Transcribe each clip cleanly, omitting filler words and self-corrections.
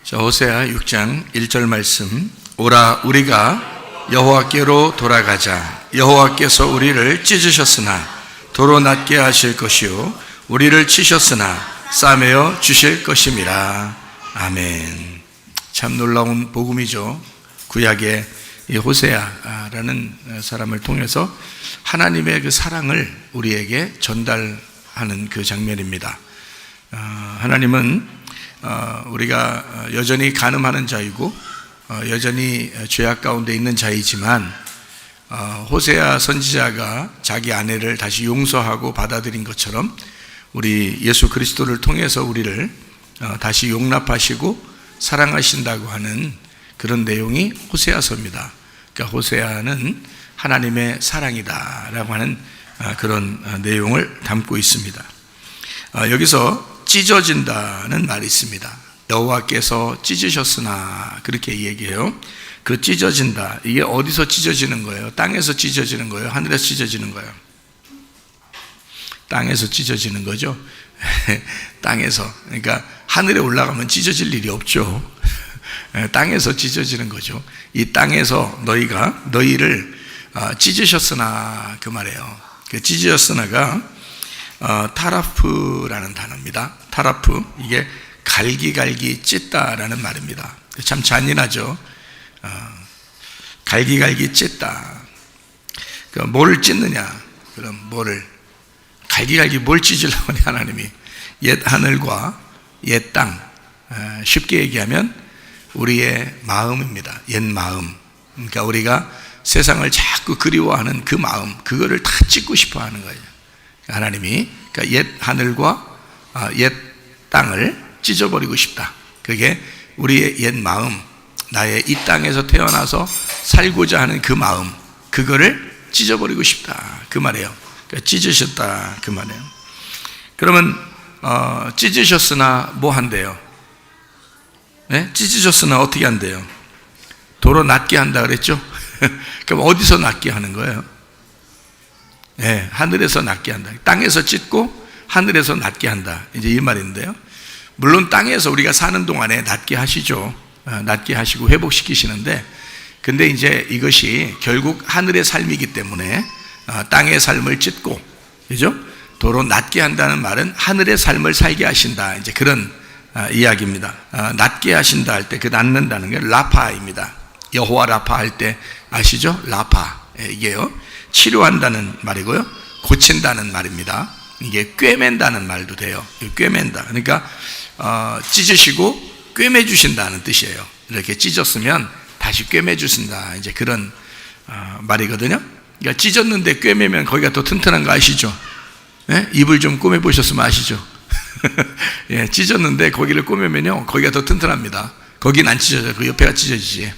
자, 호세아 6장 1절 말씀. 오라, 우리가 여호와께로 돌아가자. 여호와께서 우리를 찢으셨으나 도로 낫게 하실 것이요 우리를 치셨으나 싸매어 주실 것임이라. 아멘. 참 놀라운 복음이죠. 구약의 이 호세아라는 사람을 통해서 하나님의 그 사랑을 우리에게 전달하는 그 장면입니다. 하나님은 우리가 여전히 간음하는 자이고 여전히 죄악 가운데 있는 자이지만 호세아 선지자가 자기 아내를 다시 용서하고 받아들인 것처럼 우리 예수 그리스도를 통해서 우리를 다시 용납하시고 사랑하신다고 하는 그런 내용이 호세아서입니다. 그러니까 호세아는 하나님의 사랑이다라고 하는 그런 내용을 담고 있습니다. 여기서 찢어진다는 말이 있습니다. 여호와께서 찢으셨으나 그렇게 얘기해요. 그 찢어진다, 이게 어디서 찢어지는 거예요? 땅에서 찢어지는 거예요? 하늘에서 찢어지는 거예요? 땅에서 찢어지는 거죠. 땅에서. 그러니까 하늘에 올라가면 찢어질 일이 없죠. 땅에서 찢어지는 거죠. 이 땅에서 너희를 찢으셨으나 그 말이에요. 그 찢으셨으나가 타라프라는 단어입니다. 타라프, 이게 갈기갈기 찢다라는 말입니다. 참 잔인하죠. 갈기갈기 찢다. 뭐를 찢느냐? 그럼 뭐를 갈기갈기 뭘 찢으려고 하냐? 하나님이 옛 하늘과 옛 땅, 쉽게 얘기하면 우리의 마음입니다. 옛 마음. 그러니까 우리가 세상을 자꾸 그리워하는 그 마음, 그거를 다 찢고 싶어 하는 거예요. 하나님이, 그러니까 옛 하늘과 옛 땅을 찢어버리고 싶다. 그게 우리의 옛 마음, 나의 이 땅에서 태어나서 살고자 하는 그 마음, 그거를 찢어버리고 싶다 그 말이에요. 그러니까 찢으셨다 그 말이에요. 그러면 찢으셨으나 뭐 한대요? 네? 찢으셨으나 어떻게 한대요? 도로 낫게 한다 그랬죠? 그럼 어디서 낫게 하는 거예요? 네, 하늘에서 낫게 한다. 땅에서 찢고 하늘에서 낫게 한다, 이제 이 말인데요. 물론 땅에서 우리가 사는 동안에 낫게 하시죠. 낫게 하시고 회복시키시는데, 근데 이제 이것이 결국 하늘의 삶이기 때문에 땅의 삶을 찢고, 그죠? 도로 낫게 한다는 말은 하늘의 삶을 살게 하신다, 이제 그런 이야기입니다. 낫게 하신다 할 때 그 낫는다는 게 라파입니다. 여호와 라파 할 때 아시죠? 라파, 이게요, 치료한다는 말이고요, 고친다는 말입니다. 이게 꿰맨다는 말도 돼요. 꿰맨다, 그러니까 찢으시고 꿰매 주신다는 뜻이에요. 이렇게 찢었으면 다시 꿰매 주신다, 이제 그런 말이거든요. 그러니까 찢었는데 꿰매면 거기가 더 튼튼한 거 아시죠? 네? 입을 좀 꼬매 보셨으면 아시죠? 예, 찢었는데 거기를 꼬매면요, 거기가 더 튼튼합니다. 거긴 안 찢어져요. 그 옆에가 찢어지지.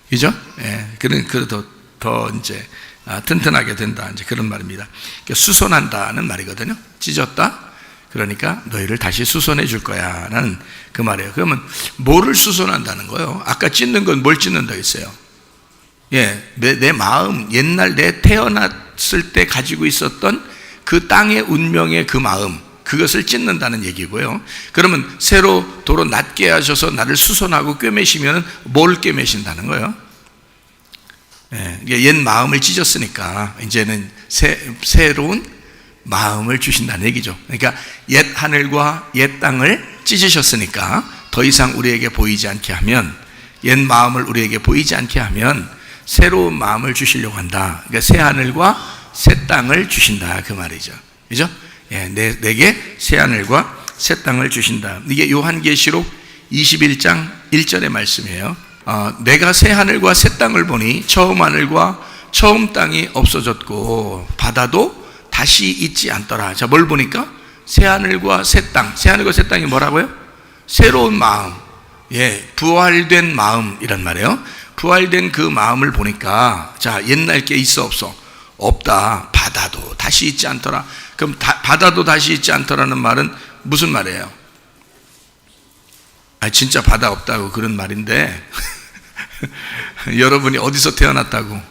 그죠? 예, 더 이제 튼튼하게 된다, 이제 그런 말입니다. 그러니까 수선한다는 말이거든요. 찢었다, 그러니까 너희를 다시 수선해 줄 거야 라는 그 말이에요. 그러면 뭐를 수선한다는 거예요? 아까 찢는 건 뭘 찢는다 했어요? 예, 내 마음, 옛날 내 태어났을 때 가지고 있었던 그 땅의 운명의 그 마음, 그것을 찢는다는 얘기고요. 그러면 새로 도로 낫게 하셔서 나를 수선하고 꿰매시면 뭘 꿰매신다는 거예요? 예, 옛 마음을 찢었으니까 이제는 새로운 마음을 주신다는 얘기죠. 그러니까 옛 하늘과 옛 땅을 찢으셨으니까 더 이상 우리에게 보이지 않게 하면, 옛 마음을 우리에게 보이지 않게 하면 새로운 마음을 주시려고 한다. 그러니까 새 하늘과 새 땅을 주신다 그 말이죠. 그죠? 예, 내게 새 하늘과 새 땅을 주신다. 이게 요한계시록 21장 1절의 말씀이에요. 내가 새 하늘과 새 땅을 보니 처음 하늘과 처음 땅이 없어졌고 바다도 다시 있지 않더라. 자, 뭘 보니까? 새 하늘과 새 땅. 새 하늘과 새 땅이 뭐라고요? 새로운 마음, 예, 부활된 마음이란 말이에요. 부활된 그 마음을 보니까, 자, 옛날 게 있어 없어? 없다. 바다도 다시 있지 않더라. 그럼 바다도 다시 있지 않더라는 말은 무슨 말이에요? 진짜 바다 없다고 그런 말인데 여러분이 어디서 태어났다고?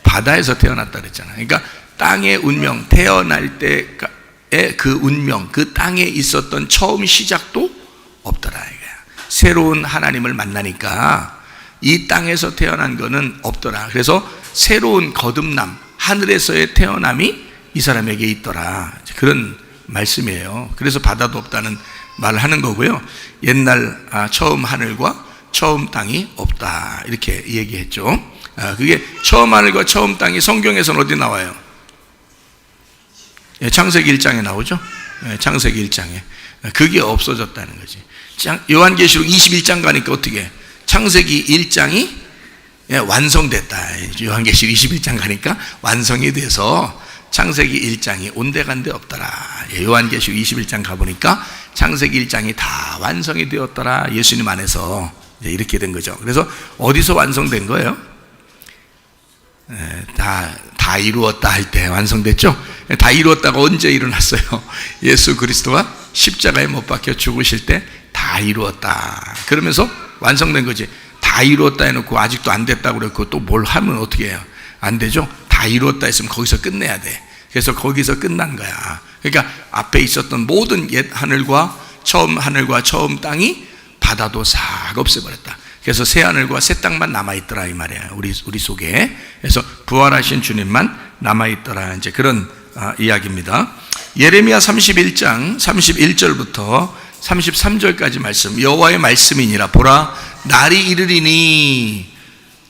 바다에서 태어났다 그랬잖아요. 그러니까 땅의 운명, 태어날 때의 그 운명, 그 땅에 있었던 처음 시작도 없더라 이거야. 새로운 하나님을 만나니까 이 땅에서 태어난 거는 없더라. 그래서 새로운 거듭남, 하늘에서의 태어남이 이 사람에게 있더라. 그런 말씀이에요. 그래서 바다도 없다는 말을 하는 거고요. 옛날 처음 하늘과 처음 땅이 없다, 이렇게 얘기했죠. 그게 처음 하늘과 처음 땅이 성경에서는 어디 나와요? 창세기 1장에 나오죠. 창세기 1장에. 그게 없어졌다는 거지. 요한계시록 21장 가니까 어떻게? 창세기 1장이 완성됐다. 요한계시록 21장 가니까 완성이 돼서 창세기 1장이 온데간데 없더라. 요한계시록 21장 가보니까 창세기 1장이 다 완성이 되었더라. 예수님 안에서. 이렇게 된 거죠. 그래서 어디서 완성된 거예요? 다 이루었다 할 때 완성됐죠? 다 이루었다가 언제 일어났어요? 예수 그리스도가 십자가에 못 박혀 죽으실 때 다 이루었다. 그러면서 완성된 거지. 다 이루었다 해놓고 아직도 안 됐다고 그랬고 또 뭘 하면 어떻게 해요? 안 되죠? 다 이루었다 했으면 거기서 끝내야 돼. 그래서 거기서 끝난 거야. 그러니까 앞에 있었던 모든 옛 하늘과 처음 땅이 바다도 싹 없애버렸다. 그래서 새 하늘과 새 땅만 남아있더라, 이 말이에요. 우리 속에. 그래서 부활하신 주님만 남아있더라. 이제 그런 이야기입니다. 예레미야 31장 31절부터 33절까지 말씀. 여호와의 말씀이니라. 보라, 날이 이르리니.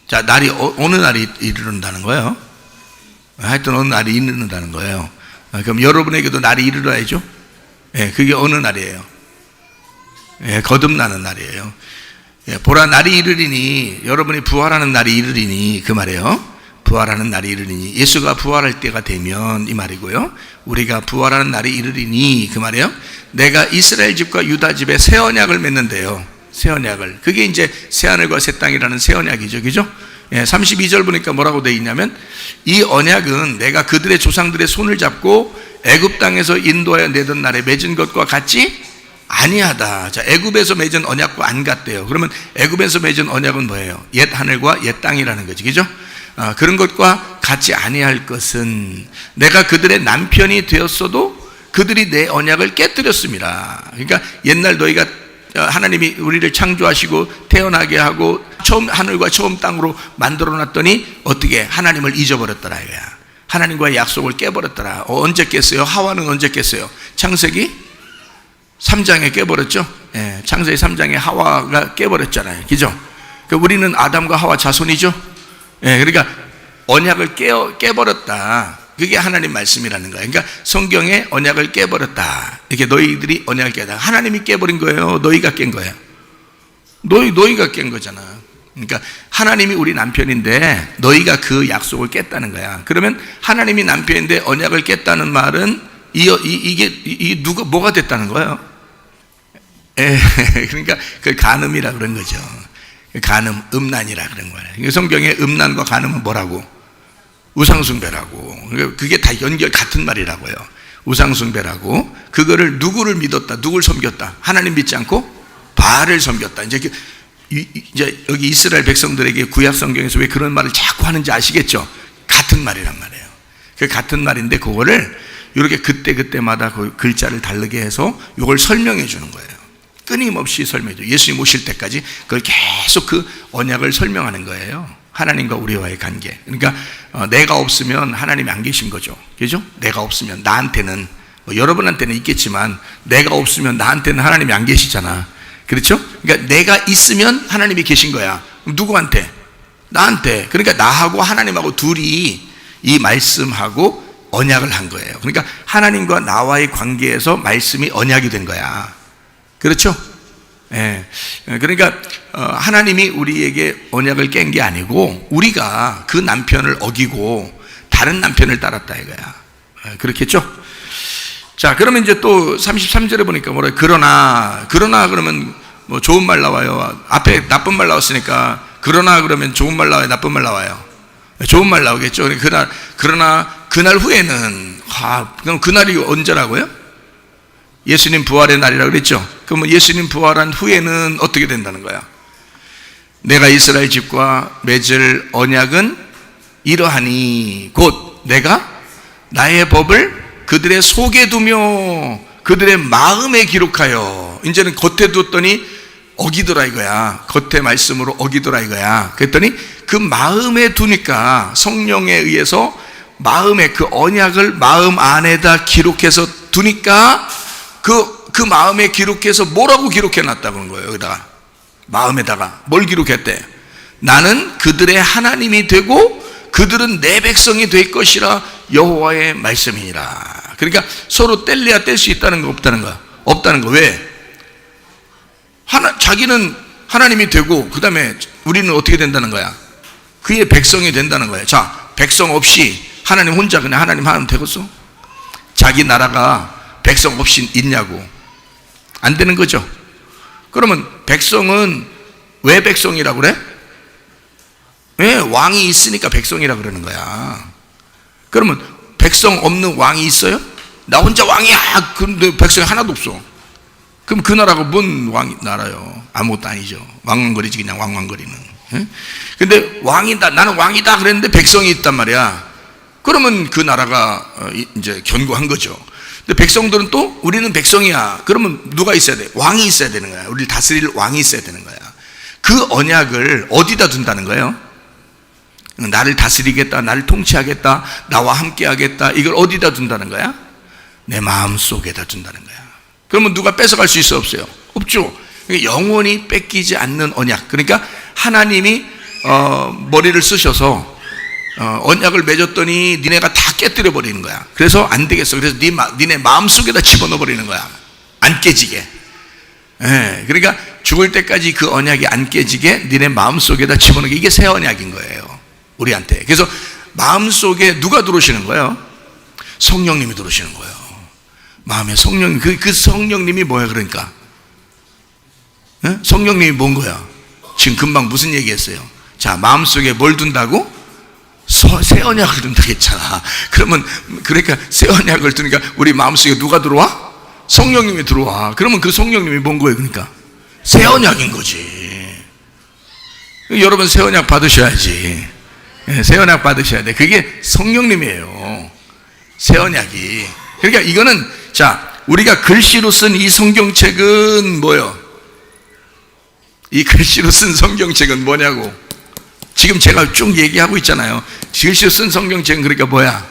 자, 날이 어느 날이 이르른다는 거예요? 하여튼 어느 날이 이르른다는 거예요. 그럼 여러분에게도 날이 이르러야죠? 그게 어느 날이에요? 거듭나는 날이에요. 보라, 날이 이르리니. 여러분이 부활하는 날이 이르리니, 그 말이에요. 부활하는 날이 이르리니. 예수가 부활할 때가 되면, 이 말이고요. 우리가 부활하는 날이 이르리니, 그 말이에요. 내가 이스라엘 집과 유다 집에 새 언약을 맺는데요. 새 언약을. 그게 이제 새 하늘과 새 땅이라는 새 언약이죠. 그죠? 32절 보니까 뭐라고 되어 있냐면, 이 언약은 내가 그들의 조상들의 손을 잡고 애굽 땅에서 인도하여 내던 날에 맺은 것과 같이 아니하다. 자, 애굽에서 맺은 언약과 안 같대요. 그러면 애굽에서 맺은 언약은 뭐예요? 옛 하늘과 옛 땅이라는 거지. 그죠? 그런 것과 같이 아니할 것은 내가 그들의 남편이 되었어도 그들이 내 언약을 깨뜨렸습니다. 그러니까 옛날 너희가 하나님이 우리를 창조하시고 태어나게 하고 처음 하늘과 처음 땅으로 만들어 놨더니 어떻게 하나님을 잊어버렸더라 이거야. 하나님과의 약속을 깨버렸더라. 언제 깼어요? 하와는 언제 깼어요? 창세기 3장에 깨버렸죠. 창세기 3장에 하와가 깨버렸잖아요. 그죠? 우리는 아담과 하와 자손이죠. 그러니까 언약을 깨버렸다. 그게 하나님 말씀이라는 거예요. 그러니까 성경에 언약을 깨버렸다. 이렇게 너희들이 언약을 깨다. 하나님이 깨버린 거예요? 너희가 깬 거예요? 너희가 깬 거잖아. 그러니까 하나님이 우리 남편인데 너희가 그 약속을 깼다는 거야. 그러면 하나님이 남편인데 언약을 깼다는 말은 이게 누가 뭐가 됐다는 거예요? 그러니까 그 간음이라 그런 거죠. 간음, 음란이라 그런 거예요. 성경에 음란과 간음은 뭐라고? 우상숭배라고. 그게 다 같은 말이라고요. 우상숭배라고. 그거를 누구를 믿었다, 누구를 섬겼다? 하나님 믿지 않고 바알을 섬겼다. 이제 여기 이스라엘 백성들에게 구약 성경에서 왜 그런 말을 자꾸 하는지 아시겠죠? 같은 말이란 말이에요. 그 같은 말인데 그거를 이렇게 그때마다 그 글자를 다르게 해서 이걸 설명해 주는 거예요. 끊임없이 설명해 줘요. 예수님 오실 때까지 그걸 계속 그 언약을 설명하는 거예요. 하나님과 우리와의 관계. 그러니까 내가 없으면 하나님이 안 계신 거죠. 그죠? 내가 없으면 나한테는, 여러분한테는 있겠지만 내가 없으면 나한테는 하나님이 안 계시잖아. 그렇죠? 그러니까 내가 있으면 하나님이 계신 거야. 누구한테? 나한테. 그러니까 나하고 하나님하고 둘이 이 말씀하고 언약을 한 거예요. 그러니까 하나님과 나와의 관계에서 말씀이 언약이 된 거야. 그렇죠? 그러니까 하나님이 우리에게 언약을 깬 게 아니고 우리가 그 남편을 어기고 다른 남편을 따랐다 이거야. 그렇겠죠? 자, 그러면 이제 또 33절에 보니까 뭐라, 그러나 그러면 뭐 좋은 말 나와요. 앞에 나쁜 말 나왔으니까 그러나 그러면 좋은 말 나와요, 나쁜 말 나와요? 좋은 말 나오겠죠. 그러나 그날 후에는, 그럼 그날이 언제라고요? 예수님 부활의 날이라고 그랬죠. 그러면 예수님 부활한 후에는 어떻게 된다는 거야? 내가 이스라엘 집과 맺을 언약은 이러하니 곧 내가 나의 법을 그들의 속에 두며 그들의 마음에 기록하여. 이제는 겉에 두었더니 어기더라 이거야. 겉의 말씀으로 어기더라 이거야. 그랬더니 그 마음에 두니까, 성령에 의해서 마음에 그 언약을 마음 안에다 기록해서 두니까 그 마음에 기록해서 뭐라고 기록해 놨다는 거예요. 여기다가 마음에다가 뭘 기록했대? 나는 그들의 하나님이 되고 그들은 내 백성이 될 것이라 여호와의 말씀이니라. 그러니까 서로 뗄래야 뗄 수 있다는 거 없다는 거야? 없다는 거. 왜? 자기는 하나님이 되고 그 다음에 우리는 어떻게 된다는 거야? 그의 백성이 된다는 거야. 자, 백성 없이 하나님 혼자 그냥 하나님 되겠어? 자기 나라가 백성 없이 있냐고. 안 되는 거죠. 그러면 백성은 왜 백성이라고 그래? 왜? 왕이 있으니까 백성이라고 그러는 거야. 그러면 백성 없는 왕이 있어요? 나 혼자 왕이야. 그런데 백성이 하나도 없어. 그럼 그 나라가 뭔 나라요? 아무것도 아니죠. 왕왕거리지, 그냥 왕왕거리는. 근데 왕이다, 나는 왕이다 그랬는데 백성이 있단 말이야. 그러면 그 나라가 이제 견고한 거죠. 근데 백성들은 또 우리는 백성이야. 그러면 누가 있어야 돼? 왕이 있어야 되는 거야. 우리를 다스릴 왕이 있어야 되는 거야. 그 언약을 어디다 둔다는 거예요? 나를 다스리겠다, 나를 통치하겠다, 나와 함께 하겠다, 이걸 어디다 둔다는 거야? 내 마음 속에다 둔다는 거야. 그러면 누가 뺏어갈 수 있어 없어요? 없죠. 영원히 뺏기지 않는 언약. 그러니까 하나님이 머리를 쓰셔서 언약을 맺었더니 니네가 다 깨뜨려 버리는 거야. 그래서 안 되겠어. 그래서 니네 마음속에다 집어넣어 버리는 거야. 안 깨지게. 예, 그러니까 죽을 때까지 그 언약이 안 깨지게 니네 마음속에다 집어넣게. 이게 새 언약인 거예요, 우리한테. 그래서 마음속에 누가 들어오시는 거예요? 성령님이 들어오시는 거예요. 마음에 성령, 그 성령님이 뭐야? 그러니까 예? 성령님이 뭔 거야? 지금 금방 무슨 얘기했어요? 자, 마음속에 뭘 둔다고? 새 언약을 둔다고 했잖아. 그러면 그러니까 새 언약을 두니까 우리 마음속에 누가 들어와? 성령님이 들어와. 그러면 그 성령님이 뭔 거예요? 그러니까 새 언약인 거지. 여러분 새 언약 받으셔야지. 새 언약 받으셔야 돼. 그게 성령님이에요, 새 언약이. 그러니까 이거는, 자, 우리가 글씨로 쓴 이 성경책은 뭐예요? 이 글씨로 쓴 성경책은 뭐냐고. 지금 제가 쭉 얘기하고 있잖아요. 글씨로 쓴 성경책은 그러니까 뭐야?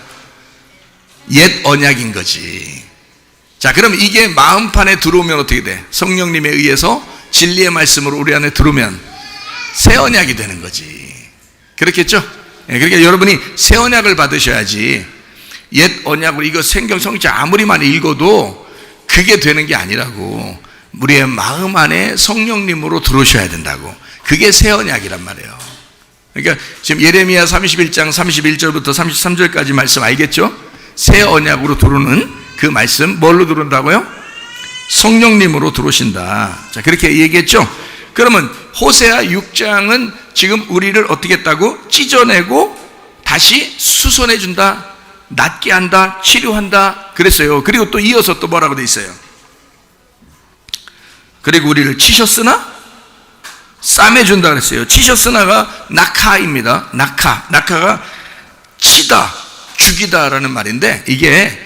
옛 언약인 거지. 자, 그럼 이게 마음판에 들어오면 어떻게 돼? 성령님에 의해서 진리의 말씀으로 우리 안에 들어오면 새 언약이 되는 거지. 그렇겠죠? 그러니까 여러분이 새 언약을 받으셔야지. 옛 언약으로 이거 성경 아무리 많이 읽어도 그게 되는 게 아니라고. 우리의 마음 안에 성령님으로 들어오셔야 된다고. 그게 새 언약이란 말이에요. 그러니까 지금 예레미야 31장 31절부터 33절까지 말씀 알겠죠? 새 언약으로 들어오는 그 말씀, 뭘로 들어온다고요? 성령님으로 들어오신다. 자, 그렇게 얘기했죠? 그러면 호세아 6장은 지금 우리를 어떻게 했다고? 찢어내고 다시 수선해 준다, 낫게 한다, 치료한다 그랬어요. 그리고 또 이어서 또 뭐라고 돼 있어요? 그리고 우리를 치셨으나 싸매 준다 그랬어요. 치셨으나가 낙하입니다. 낙하가 치다, 죽이다 라는 말인데, 이게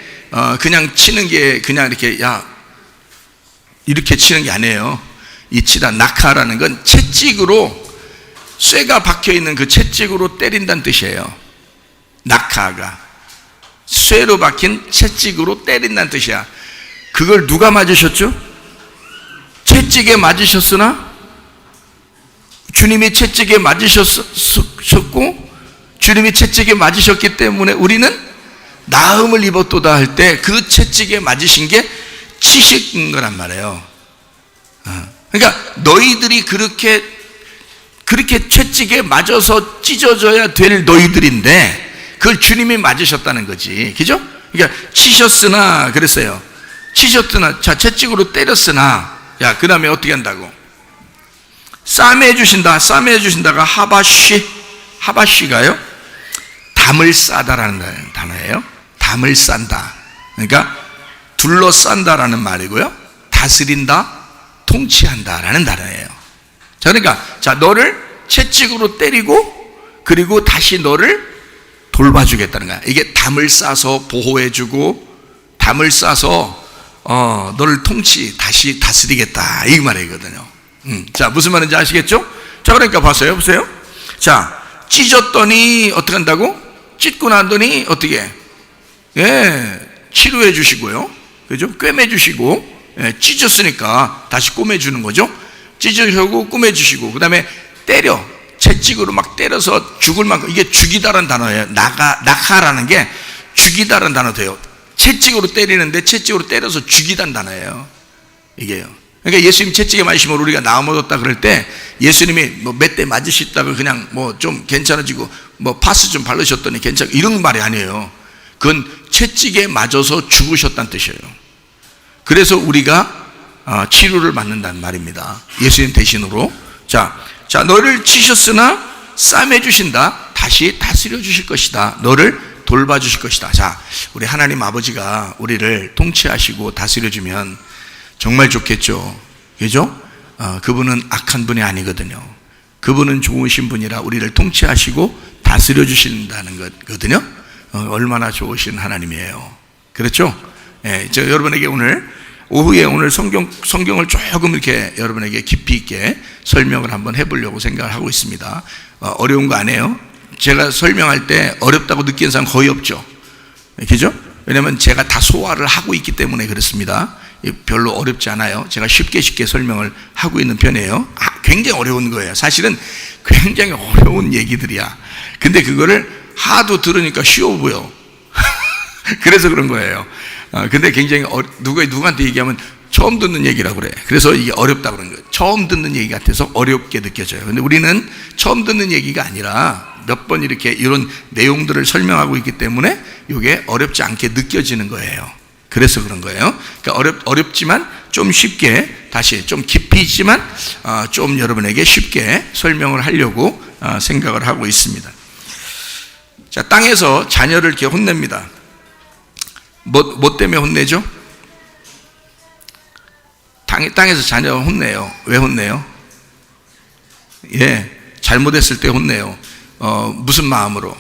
그냥 치는 게 그냥 이렇게 이렇게 치는 게 아니에요. 이 치다, 낙하라는 건 채찍으로, 쇠가 박혀있는 그 채찍으로 때린다는 뜻이에요. 낙하가 쇠로 박힌 채찍으로 때린다는 뜻이야. 그걸 누가 맞으셨죠? 채찍에 맞으셨으나 주님이 채찍에 맞으셨고, 주님이 채찍에 맞으셨기 때문에 우리는 나음을 입었도다 할 때 그 채찍에 맞으신 게 치신 거란 말이에요. 그러니까 너희들이 그렇게 채찍에 맞아서 찢어져야 될 너희들인데 그걸 주님이 맞으셨다는 거지. 그죠? 그러니까 치셨으나 그랬어요. 치셨으나, 자, 채찍으로 때렸으나, 야, 그 다음에 어떻게 한다고? 싸매 주신다. 싸매 주신다가 하바쉬가요, 담을 싸다라는 단어예요. 담을 싼다. 그러니까 둘러싼다라는 말이고요. 다스린다, 통치한다라는 단어예요. 자, 그러니까, 자, 너를 채찍으로 때리고, 그리고 다시 너를 돌봐주겠다는 거야. 이게 담을 싸서 보호해주고, 담을 싸서, 너를 다시 다스리겠다. 이 말이거든요. 자, 무슨 말인지 아시겠죠? 자, 그러니까 보세요. 자, 찢었더니 어떻게 한다고? 찢고 나더니 어떻게? 예, 치료해 주시고요. 그죠? 꿰매 주시고, 예, 찢었으니까 다시 꼬매 주는 거죠. 찢으시고 꼬매 주시고, 그 다음에 때려, 채찍으로 막 때려서 죽을 만큼, 이게 죽이다라는 단어예요. 낙하라는 게 죽이다라는 단어 돼요. 채찍으로 때리는데 채찍으로 때려서 죽이다는 단어예요. 이게요. 그러니까 예수님 채찍에 맞으시면 우리가 나아먹었다 그럴 때 예수님이 뭐 몇 대 맞으셨다고 그냥 뭐 좀 괜찮아지고 뭐 파스 좀 바르셨더니 괜찮고 이런 말이 아니에요. 그건 채찍에 맞아서 죽으셨다는 뜻이에요. 그래서 우리가 치료를 받는다는 말입니다. 예수님 대신으로. 자, 너를 치셨으나 싸매 주신다. 다시 다스려 주실 것이다. 너를 돌봐 주실 것이다. 자, 우리 하나님 아버지가 우리를 통치하시고 다스려 주면 정말 좋겠죠. 그죠? 그분은 악한 분이 아니거든요. 그분은 좋으신 분이라 우리를 통치하시고 다스려 주신다는 거거든요. 얼마나 좋으신 하나님이에요. 그렇죠? 예, 저 여러분에게 오후에 오늘 성경을 조금 이렇게 여러분에게 깊이 있게 설명을 한번 해보려고 생각을 하고 있습니다. 어려운 거 아니에요? 제가 설명할 때 어렵다고 느끼는 사람 거의 없죠. 그죠? 왜냐하면 제가 다 소화를 하고 있기 때문에 그렇습니다. 별로 어렵지 않아요. 제가 쉽게 설명을 하고 있는 편이에요. 굉장히 어려운 거예요. 사실은 굉장히 어려운 얘기들이야. 근데 그거를 하도 들으니까 쉬워 보여. 그래서 그런 거예요. 근데 굉장히 누구한테 얘기하면 처음 듣는 얘기라고 그래. 그래서 이게 어렵다고 그러는 거예요. 처음 듣는 얘기 같아서 어렵게 느껴져요. 근데 우리는 처음 듣는 얘기가 아니라 몇 번 이렇게 이런 내용들을 설명하고 있기 때문에 이게 어렵지 않게 느껴지는 거예요. 그래서 그런 거예요. 그러니까 어렵지만 좀 쉽게, 다시 좀 깊이 있지만 좀 여러분에게 쉽게 설명을 하려고 생각을 하고 있습니다. 자, 땅에서 자녀를 이렇게 혼냅니다. 뭐 때문에 혼내죠? 땅에서 자녀 혼내요. 왜 혼내요? 예, 잘못했을 때 혼내요. 무슨 마음으로?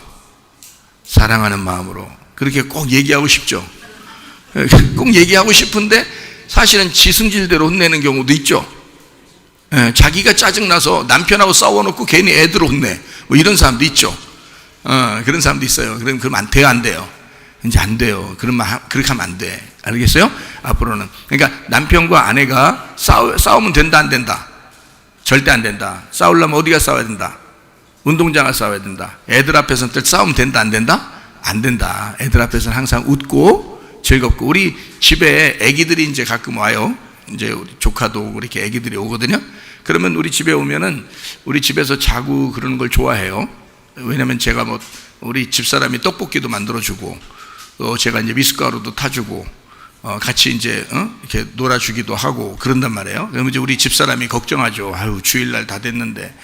사랑하는 마음으로. 그렇게 꼭 얘기하고 싶죠. 꼭 얘기하고 싶은데 사실은 지 승질대로 혼내는 경우도 있죠. 예, 자기가 짜증나서 남편하고 싸워놓고 괜히 애들을 혼내. 뭐 이런 사람도 있죠. 그런 사람도 있어요. 그럼 돼요, 안 돼요? 이제 안 돼요. 그렇게 하면 안 돼. 알겠어요? 앞으로는. 그러니까 남편과 아내가 싸우면 된다, 안 된다? 절대 안 된다. 싸우려면 어디가 싸워야 된다? 운동장을 싸워야 된다. 애들 앞에서는 싸우면 된다, 안 된다? 안 된다. 애들 앞에서는 항상 웃고 즐겁고. 우리 집에 애기들이 이제 가끔 와요. 이제 우리 조카도 오고 이렇게 애기들이 오거든요. 그러면 우리 집에 오면은 우리 집에서 자고 그러는 걸 좋아해요. 왜냐면 제가 우리 집사람이 떡볶이도 만들어주고, 제가 이제 미숫가루도 타주고, 같이 이제, 이렇게 놀아주기도 하고 그런단 말이에요. 그러면 이제 우리 집사람이 걱정하죠. 아유, 주일날 다 됐는데,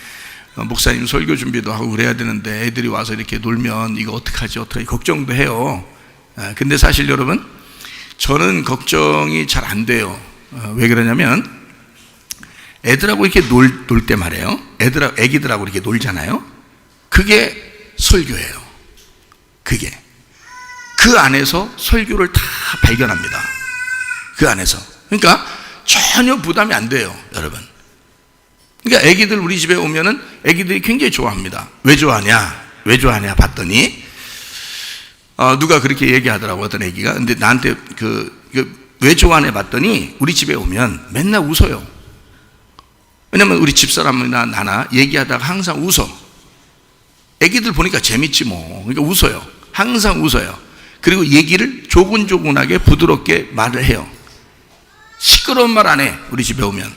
목사님 설교 준비도 하고 그래야 되는데 애들이 와서 이렇게 놀면 이거 어떡하지 걱정도 해요. 근데 사실 여러분, 저는 걱정이 잘 안 돼요. 왜 그러냐면 애들하고 이렇게 놀 때 말이에요. 애기들하고 이렇게 놀잖아요. 그게 설교예요. 그게 그 안에서 설교를 다 발견합니다. 그 안에서. 그러니까 전혀 부담이 안 돼요, 여러분. 그러니까 애기들 우리 집에 오면은 애기들이 굉장히 좋아합니다. 왜 좋아하냐 봤더니 누가 그렇게 얘기하더라고. 어떤 애기가. 근데 나한테 왜 좋아하냐 봤더니 우리 집에 오면 맨날 웃어요. 왜냐면 우리 집사람이나 나나 얘기하다가 항상 웃어. 애기들 보니까 재밌지 뭐. 그러니까 웃어요. 항상 웃어요. 그리고 얘기를 조근조근하게 부드럽게 말을 해요. 시끄러운 말 안 해. 우리 집에 오면.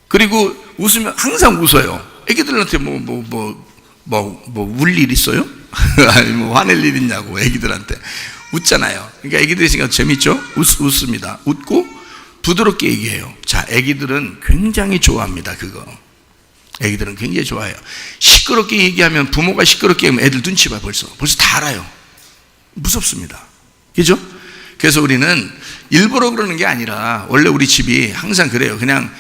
그리고 웃으면 항상 웃어요. 애기들한테 울 일 있어요? 아니, 화낼 일 있냐고, 애기들한테. 웃잖아요. 그러니까 애기들이 있으니까 재밌죠? 웃습니다. 웃고 부드럽게 얘기해요. 자, 애기들은 굉장히 좋아합니다, 그거. 애기들은 굉장히 좋아해요. 시끄럽게 얘기하면, 부모가 시끄럽게 하면 애들 눈치 봐요, 벌써 다 알아요. 무섭습니다. 그죠? 그래서 우리는 일부러 그러는 게 아니라, 원래 우리 집이 항상 그래요. 그냥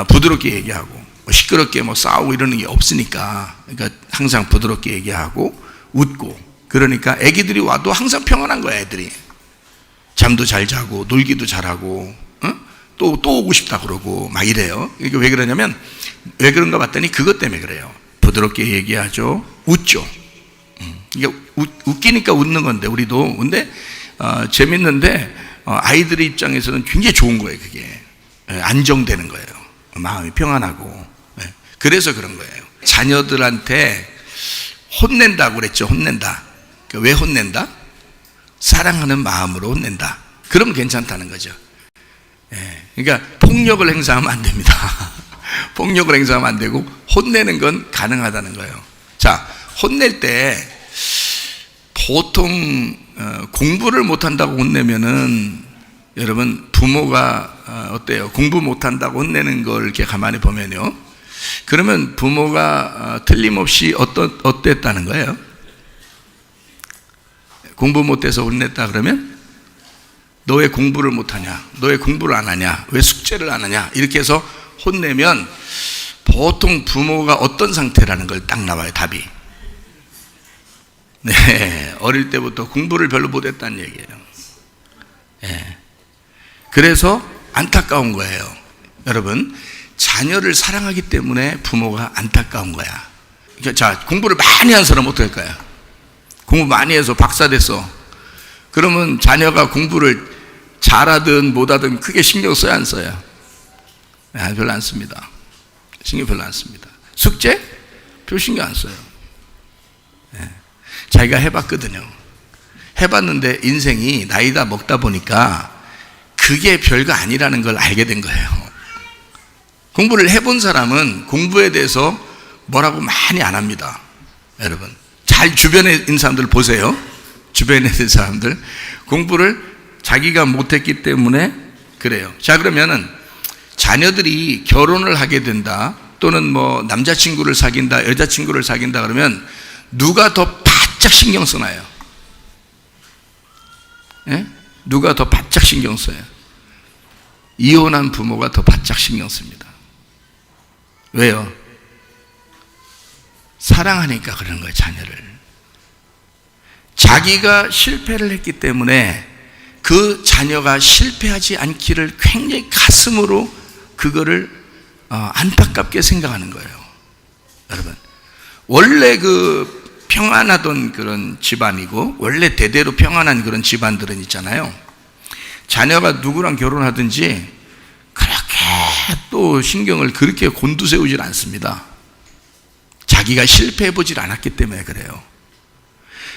부드럽게 얘기하고, 시끄럽게 싸우고 이러는 게 없으니까. 그러니까 항상 부드럽게 얘기하고, 웃고. 그러니까 애기들이 와도 항상 평안한 거야, 애들이. 잠도 잘 자고, 놀기도 잘하고, 또 오고 싶다 그러고 막 이래요. 이게 왜 그러냐면, 왜 그런가 봤더니 그것 때문에 그래요. 부드럽게 얘기하죠. 웃죠. 이게 웃기니까 웃는 건데, 우리도. 근데 재밌는데 아이들의 입장에서는 굉장히 좋은 거예요. 그게 안정되는 거예요. 마음이 평안하고. 그래서 그런 거예요. 자녀들한테 혼낸다고 그랬죠. 혼낸다. 왜 혼낸다? 사랑하는 마음으로 혼낸다. 그러면 괜찮다는 거죠. 그러니까 폭력을 행사하면 안 됩니다. 폭력을 행사하면 안 되고 혼내는 건 가능하다는 거예요. 자, 혼낼 때 보통 공부를 못한다고 혼내면은, 여러분 부모가 어때요? 공부 못한다고 혼내는 걸 이렇게 가만히 보면요, 그러면 부모가 틀림없이 어땠다는 거예요? 공부 못해서 혼냈다 그러면, 너 왜 공부를 못하냐? 너 왜 공부를 안 하냐? 왜 숙제를 안 하냐? 이렇게 해서 혼내면 보통 부모가 어떤 상태라는 걸 딱 나와요, 답이. 네, 어릴 때부터 공부를 별로 못했다는 얘기예요. 그래서 안타까운 거예요. 여러분, 자녀를 사랑하기 때문에 부모가 안타까운 거야. 자, 공부를 많이 한 사람 어떨까요? 공부 많이 해서 박사 됐어. 그러면 자녀가 공부를 잘하든 못하든 크게 신경 써야 안 써요? 별로 안 씁니다. 신경 별로 안 씁니다. 숙제? 별 신경 안 써요. 자기가 해봤거든요. 해봤는데 인생이 나이다 먹다 보니까 그게 별거 아니라는 걸 알게 된 거예요. 공부를 해본 사람은 공부에 대해서 뭐라고 많이 안 합니다. 여러분, 잘 주변에 있는 사람들 보세요. 주변에 있는 사람들 공부를 자기가 못했기 때문에 그래요. 자, 그러면은 자녀들이 결혼을 하게 된다, 또는 뭐 남자친구를 사귄다, 여자친구를 사귄다 그러면 누가 더 바짝 신경 쓰나요? 누가 더 바짝 신경 써요? 이혼한 부모가 더 바짝 신경 씁니다. 왜요? 사랑하니까 그러는 거예요, 자녀를. 자기가 실패를 했기 때문에 그 자녀가 실패하지 않기를 굉장히 가슴으로 그거를 안타깝게 생각하는 거예요. 여러분, 원래 그 평안하던 그런 집안이고, 원래 대대로 평안한 그런 집안들은 있잖아요. 자녀가 누구랑 결혼하든지 그렇게 또 신경을 그렇게 곤두세우질 않습니다. 자기가 실패해보질 않았기 때문에 그래요.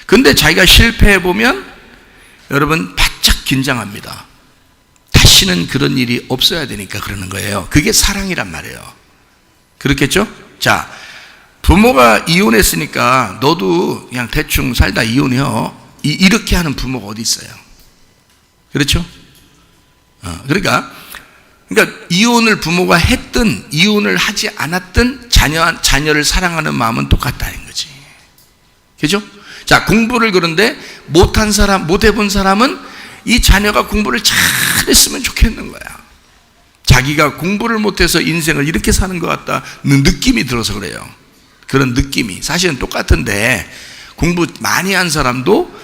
근데 자기가 실패해보면 여러분 바짝 긴장합니다. 다시는 그런 일이 없어야 되니까 그러는 거예요. 그게 사랑이란 말이에요. 그렇겠죠? 자, 부모가 이혼했으니까 너도 그냥 대충 살다 이혼해. 이렇게 하는 부모가 어디 있어요? 그렇죠? 그러니까 이혼을 부모가 했든 이혼을 하지 않았든 자녀를 사랑하는 마음은 똑같다는 거지. 그죠? 자, 공부를 그런데 못 해본 사람은 이 자녀가 공부를 잘했으면 좋겠는 거야. 자기가 공부를 못해서 인생을 이렇게 사는 것 같다는 느낌이 들어서 그래요. 그런 느낌이 사실은 똑같은데, 공부 많이 한 사람도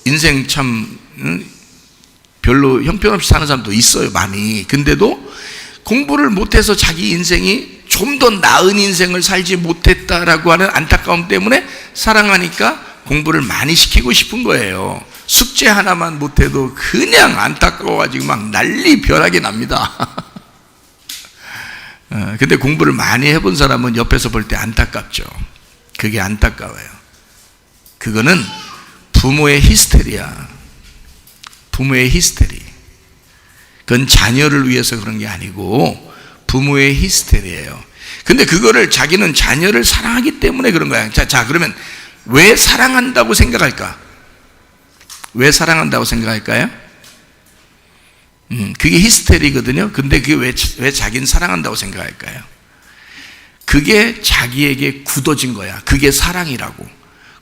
인생 참 별로 형편없이 사는 사람도 있어요, 많이. 근데도 공부를 못해서 자기 인생이 좀 더 나은 인생을 살지 못했다라고 하는 안타까움 때문에 사랑하니까 공부를 많이 시키고 싶은 거예요. 숙제 하나만 못해도 그냥 안타까워가지고 막 난리 벼락이 납니다. 근데 공부를 많이 해본 사람은 옆에서 볼 때 안타깝죠. 그게 안타까워요. 그거는 부모의 히스테리야. 부모의 히스테리. 그건 자녀를 위해서 그런 게 아니고 부모의 히스테리예요. 근데 그거를 자기는 자녀를 사랑하기 때문에 그런 거야. 자, 그러면 왜 사랑한다고 생각할까? 왜 사랑한다고 생각할까요? 그게 히스테리거든요. 근데 그게 왜 자기는 사랑한다고 생각할까요? 그게 자기에게 굳어진 거야. 그게 사랑이라고.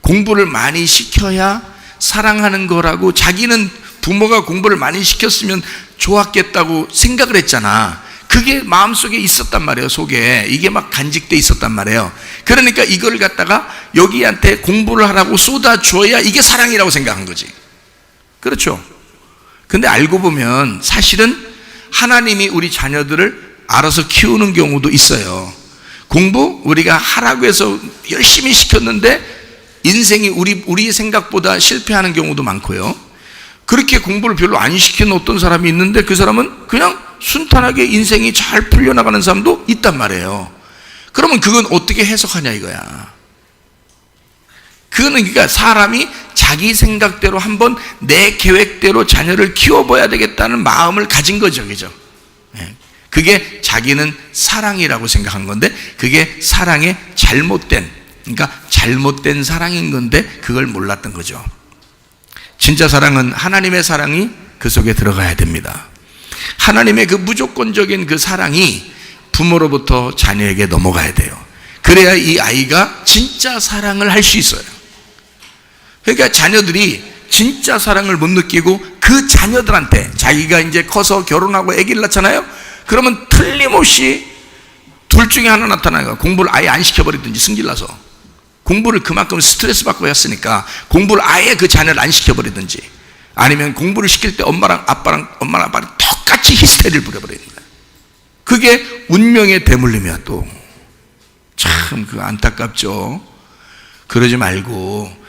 공부를 많이 시켜야 사랑하는 거라고. 자기는 부모가 공부를 많이 시켰으면 좋았겠다고 생각을 했잖아. 그게 마음속에 있었단 말이에요. 속에 이게 막 간직돼 있었단 말이에요. 그러니까 이걸 갖다가 여기한테 공부를 하라고 쏟아줘야 이게 사랑이라고 생각한 거지. 그렇죠? 근데 알고 보면 사실은 하나님이 우리 자녀들을 알아서 키우는 경우도 있어요. 공부 우리가 하라고 해서 열심히 시켰는데 인생이 우리 생각보다 실패하는 경우도 많고요. 그렇게 공부를 별로 안 시키는 어떤 사람이 있는데 그 사람은 그냥 순탄하게 인생이 잘 풀려나가는 사람도 있단 말이에요. 그러면 그건 어떻게 해석하냐 이거야. 그거는 그러니까 사람이 자기 생각대로 한번 내 계획대로 자녀를 키워봐야 되겠다는 마음을 가진 거죠. 그죠? 그게 자기는 사랑이라고 생각한 건데 그게 사랑의 그러니까 잘못된 사랑인 건데 그걸 몰랐던 거죠. 진짜 사랑은 하나님의 사랑이 그 속에 들어가야 됩니다. 하나님의 그 무조건적인 그 사랑이 부모로부터 자녀에게 넘어가야 돼요. 그래야 이 아이가 진짜 사랑을 할 수 있어요. 그러니까 자녀들이 진짜 사랑을 못 느끼고 그 자녀들한테 자기가 이제 커서 결혼하고 아기를 낳잖아요. 그러면 틀림없이 둘 중에 하나 나타나요. 공부를 아예 안 시켜버리든지 승질나서 공부를 그만큼 스트레스 받고 했으니까 공부를 아예 그 자녀를 안 시켜버리든지 아니면 공부를 시킬 때 엄마랑 아빠랑 똑같이 히스테리를 부려버리는 거예요. 그게 운명의 대물림이야. 또 참 그 안타깝죠. 그러지 말고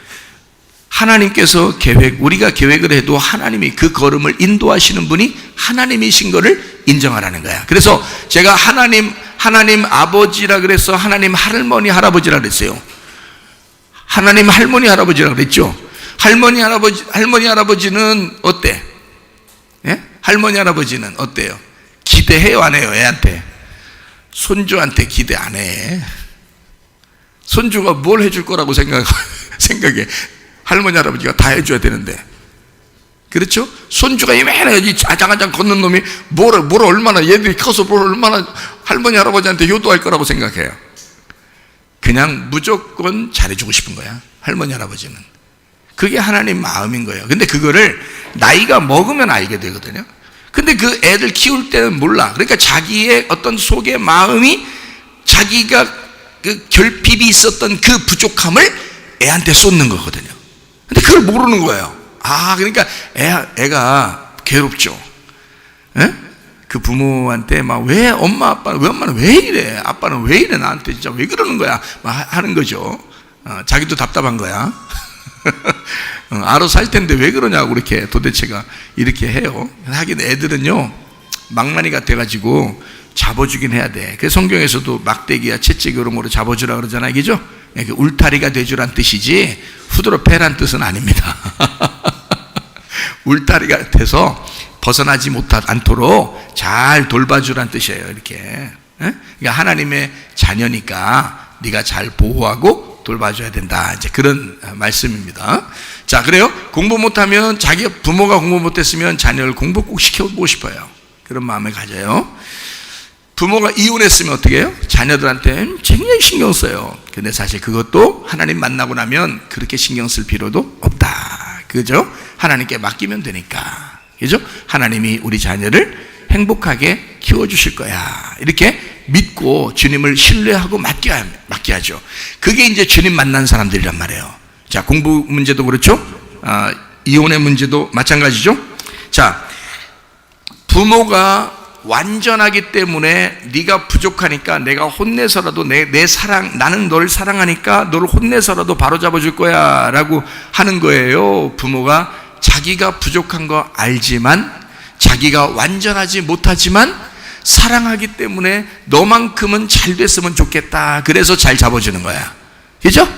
하나님께서 우리가 계획을 해도 하나님이 그 걸음을 인도하시는 분이 하나님이신 것을 인정하라는 거야. 그래서 제가 하나님 아버지라 그래서 하나님 할머니 할아버지라 그랬어요. 하나님 할머니 할아버지라 그랬죠. 할머니 할아버지는 어때? 예? 할머니 할아버지는 어때요? 기대해요 안 해요? 애한테 손주한테 기대 안 해. 손주가 뭘 해줄 거라고 생각해. 할머니 할아버지가 다 해줘야 되는데, 그렇죠? 손주가 이만하지 아장아장 걷는 놈이 뭘 얼마나, 얘들이 커서 뭘 얼마나 할머니 할아버지한테 효도할 거라고 생각해요. 그냥 무조건 잘해주고 싶은 거야, 할머니 할아버지는. 그게 하나님 마음인 거예요. 근데 그거를 나이가 먹으면 알게 되거든요. 근데 그 애들 키울 때는 몰라. 그러니까 자기의 어떤 속의 마음이 자기가 그 결핍이 있었던 그 부족함을 애한테 쏟는 거거든요. 근데 그걸 모르는 거예요. 그러니까 애가 괴롭죠. 에? 그 부모한테 막 왜 엄마는 왜 이래? 아빠는 왜 이래? 나한테 진짜 왜 그러는 거야? 막 하는 거죠. 자기도 답답한 거야. 알아서 할 텐데 왜 그러냐고 이렇게 도대체가 이렇게 해요. 하긴 애들은요 망나니 같아가지고 잡아주긴 해야 돼. 그래서 성경에서도 막대기야 채찍 이런 거로 잡아주라 그러잖아요. 그죠? 울타리가 되주란 뜻이지 후드로 패란 뜻은 아닙니다. 울타리가 돼서 벗어나지 않도록 잘 돌봐주란 뜻이에요. 이렇게. 그러니까 하나님의 자녀니까 네가 잘 보호하고 돌봐줘야 된다. 이제 그런 말씀입니다. 자, 그래요. 공부 못하면 자기 부모가 공부 못했으면 자녀를 공부 꼭 시켜보고 싶어요. 그런 마음을 가져요. 부모가 이혼했으면 어떻게 해요? 자녀들한테 굉장히 신경 써요. 근데 사실 그것도 하나님 만나고 나면 그렇게 신경 쓸 필요도 없다. 그죠? 하나님께 맡기면 되니까. 그죠? 하나님이 우리 자녀를 행복하게 키워주실 거야. 이렇게 믿고 주님을 신뢰하고 맡겨야죠. 그게 이제 주님 만난 사람들이란 말이에요. 자, 공부 문제도 그렇죠? 이혼의 문제도 마찬가지죠? 자, 부모가 완전하기 때문에 네가 부족하니까 내가 혼내서라도 내 사랑, 나는 널 사랑하니까 너를 혼내서라도 바로잡아 줄 거야 라고 하는 거예요. 부모가 자기가 부족한 거 알지만, 자기가 완전하지 못하지만 사랑하기 때문에 너만큼은 잘 됐으면 좋겠다, 그래서 잘 잡아주는 거야. 그죠?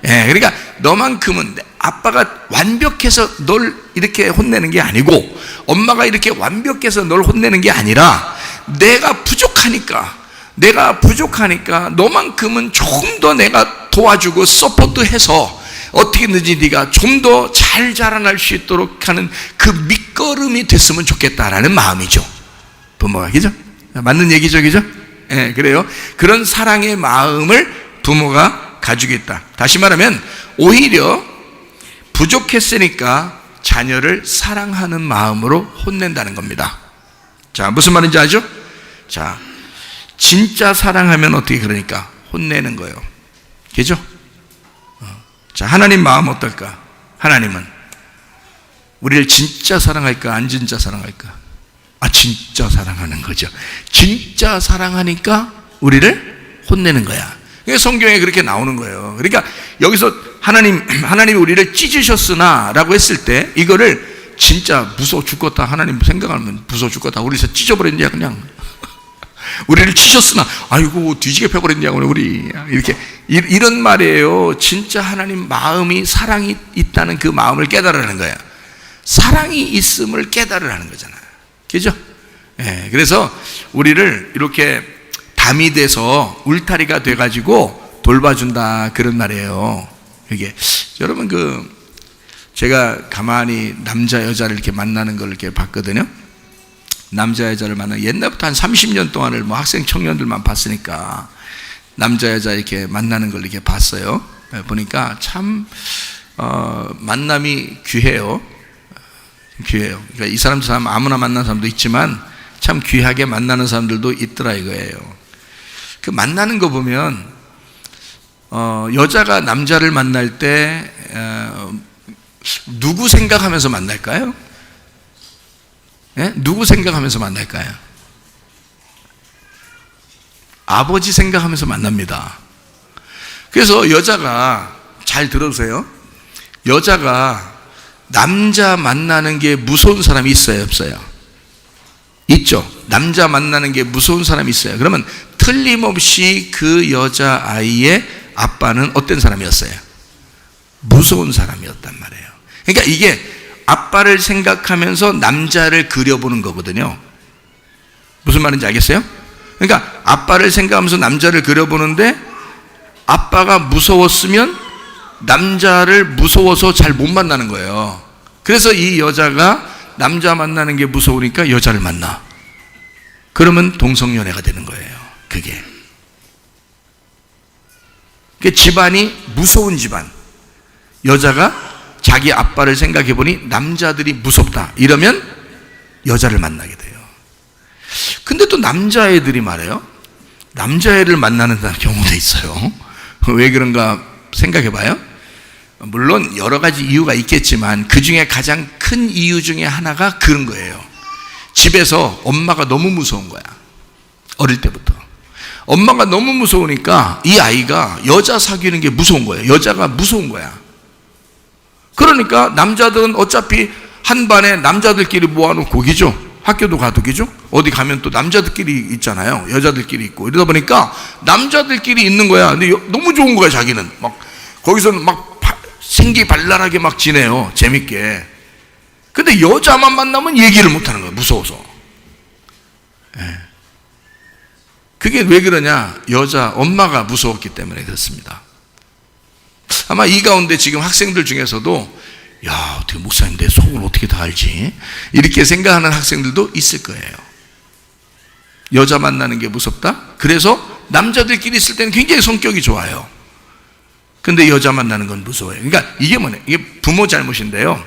예, 그러니까 너만큼은, 아빠가 완벽해서 널 이렇게 혼내는 게 아니고 엄마가 이렇게 완벽해서 널 혼내는 게 아니라 내가 부족하니까 너만큼은 조금 더 내가 도와주고 서포트해서 어떻게든지 네가 좀 더 잘 자라날 수 있도록 하는 그 밑거름이 됐으면 좋겠다라는 마음이죠, 부모가. 그죠? 맞는 얘기죠, 그죠? 예, 그래요. 그런 사랑의 마음을 부모가 가지고 있다. 다시 말하면 오히려 부족했으니까 자녀를 사랑하는 마음으로 혼낸다는 겁니다. 자, 무슨 말인지 아죠? 자, 진짜 사랑하면 어떻게 그러니까 혼내는 거예요. 그죠? 자, 하나님 마음 어떨까? 하나님은 우리를 진짜 사랑할까? 안 진짜 사랑할까? 진짜 사랑하는 거죠. 진짜 사랑하니까 우리를 혼내는 거야. 성경에 그렇게 나오는 거예요. 그러니까 여기서 하나님이 우리를 찢으셨으나 라고 했을 때 이거를 진짜 무서워 죽겠다, 하나님 생각하면 무서워 죽겠다, 우리서 찢어버렸냐 그냥 우리를 치셨으나 아이고 뒤지게 펴버렸냐고 우리 이렇게 이런 말이에요. 진짜 하나님 마음이 사랑이 있다는 그 마음을 깨달으라는 거야. 사랑이 있음을 깨달으라는 거잖아요. 그죠? 예, 그래서 우리를 이렇게 담이 돼서 울타리가 돼가지고 돌봐준다 그런 말이에요. 이게 여러분 제가 가만히 남자 여자를 이렇게 만나는 걸 이렇게 봤거든요. 남자 여자를 만나는 옛날부터 한 30년 동안을 뭐 학생 청년들만 봤으니까 남자 여자 이렇게 만나는 걸 이렇게 봤어요. 보니까 참 만남이 귀해요. 그러니까 이 사람 저 사람 아무나 만나는 사람도 있지만 참 귀하게 만나는 사람들도 있더라 이거예요. 그 만나는 거 보면 여자가 남자를 만날 때 누구 생각하면서 만날까요? 예? 누구 생각하면서 만날까요? 아버지 생각하면서 만납니다. 그래서 여자가 잘 들어주세요. 여자가 남자 만나는 게 무서운 사람이 있어요, 없어요? 있죠. 남자 만나는 게 무서운 사람이 있어요. 그러면 틀림없이 그 여자아이의 아빠는 어떤 사람이었어요? 무서운 사람이었단 말이에요. 그러니까 이게 아빠를 생각하면서 남자를 그려보는 거거든요. 무슨 말인지 알겠어요? 그러니까 아빠를 생각하면서 남자를 그려보는데 아빠가 무서웠으면 남자를 무서워서 잘 못 만나는 거예요. 그래서 이 여자가 남자 만나는 게 무서우니까 여자를 만나. 그러면 동성연애가 되는 거예요. 그게 집안이 무서운 집안. 여자가 자기 아빠를 생각해 보니 남자들이 무섭다 이러면 여자를 만나게 돼요. 근데 또 남자애들이 말해요, 남자애를 만나는 경우도 있어요. 왜 그런가 생각해 봐요. 물론 여러 가지 이유가 있겠지만 그 중에 가장 큰 이유 중에 하나가 그런 거예요. 집에서 엄마가 너무 무서운 거야. 어릴 때부터 엄마가 너무 무서우니까 이 아이가 여자 사귀는 게 무서운 거예요. 여자가 무서운 거야. 그러니까 남자들은 어차피 한 반에 남자들끼리 모아놓고 기죠. 학교도 가도 기죠. 어디 가면 또 남자들끼리 있잖아요. 여자들끼리 있고 이러다 보니까 남자들끼리 있는 거야. 근데 너무 좋은 거야. 자기는 막 거기서는 막 생기발랄하게 막 지내요. 재밌게. 근데 여자만 만나면 얘기를 못하는 거야. 무서워서. 예. 그게 왜 그러냐? 여자 엄마가 무서웠기 때문에 그렇습니다. 아마 이 가운데 지금 학생들 중에서도 야, 어떻게 목사님 내 속을 어떻게 다 알지? 이렇게 생각하는 학생들도 있을 거예요. 여자 만나는 게 무섭다? 그래서 남자들끼리 있을 때는 굉장히 성격이 좋아요. 근데 여자 만나는 건 무서워요. 그러니까 이게 뭐냐? 이게 부모 잘못인데요.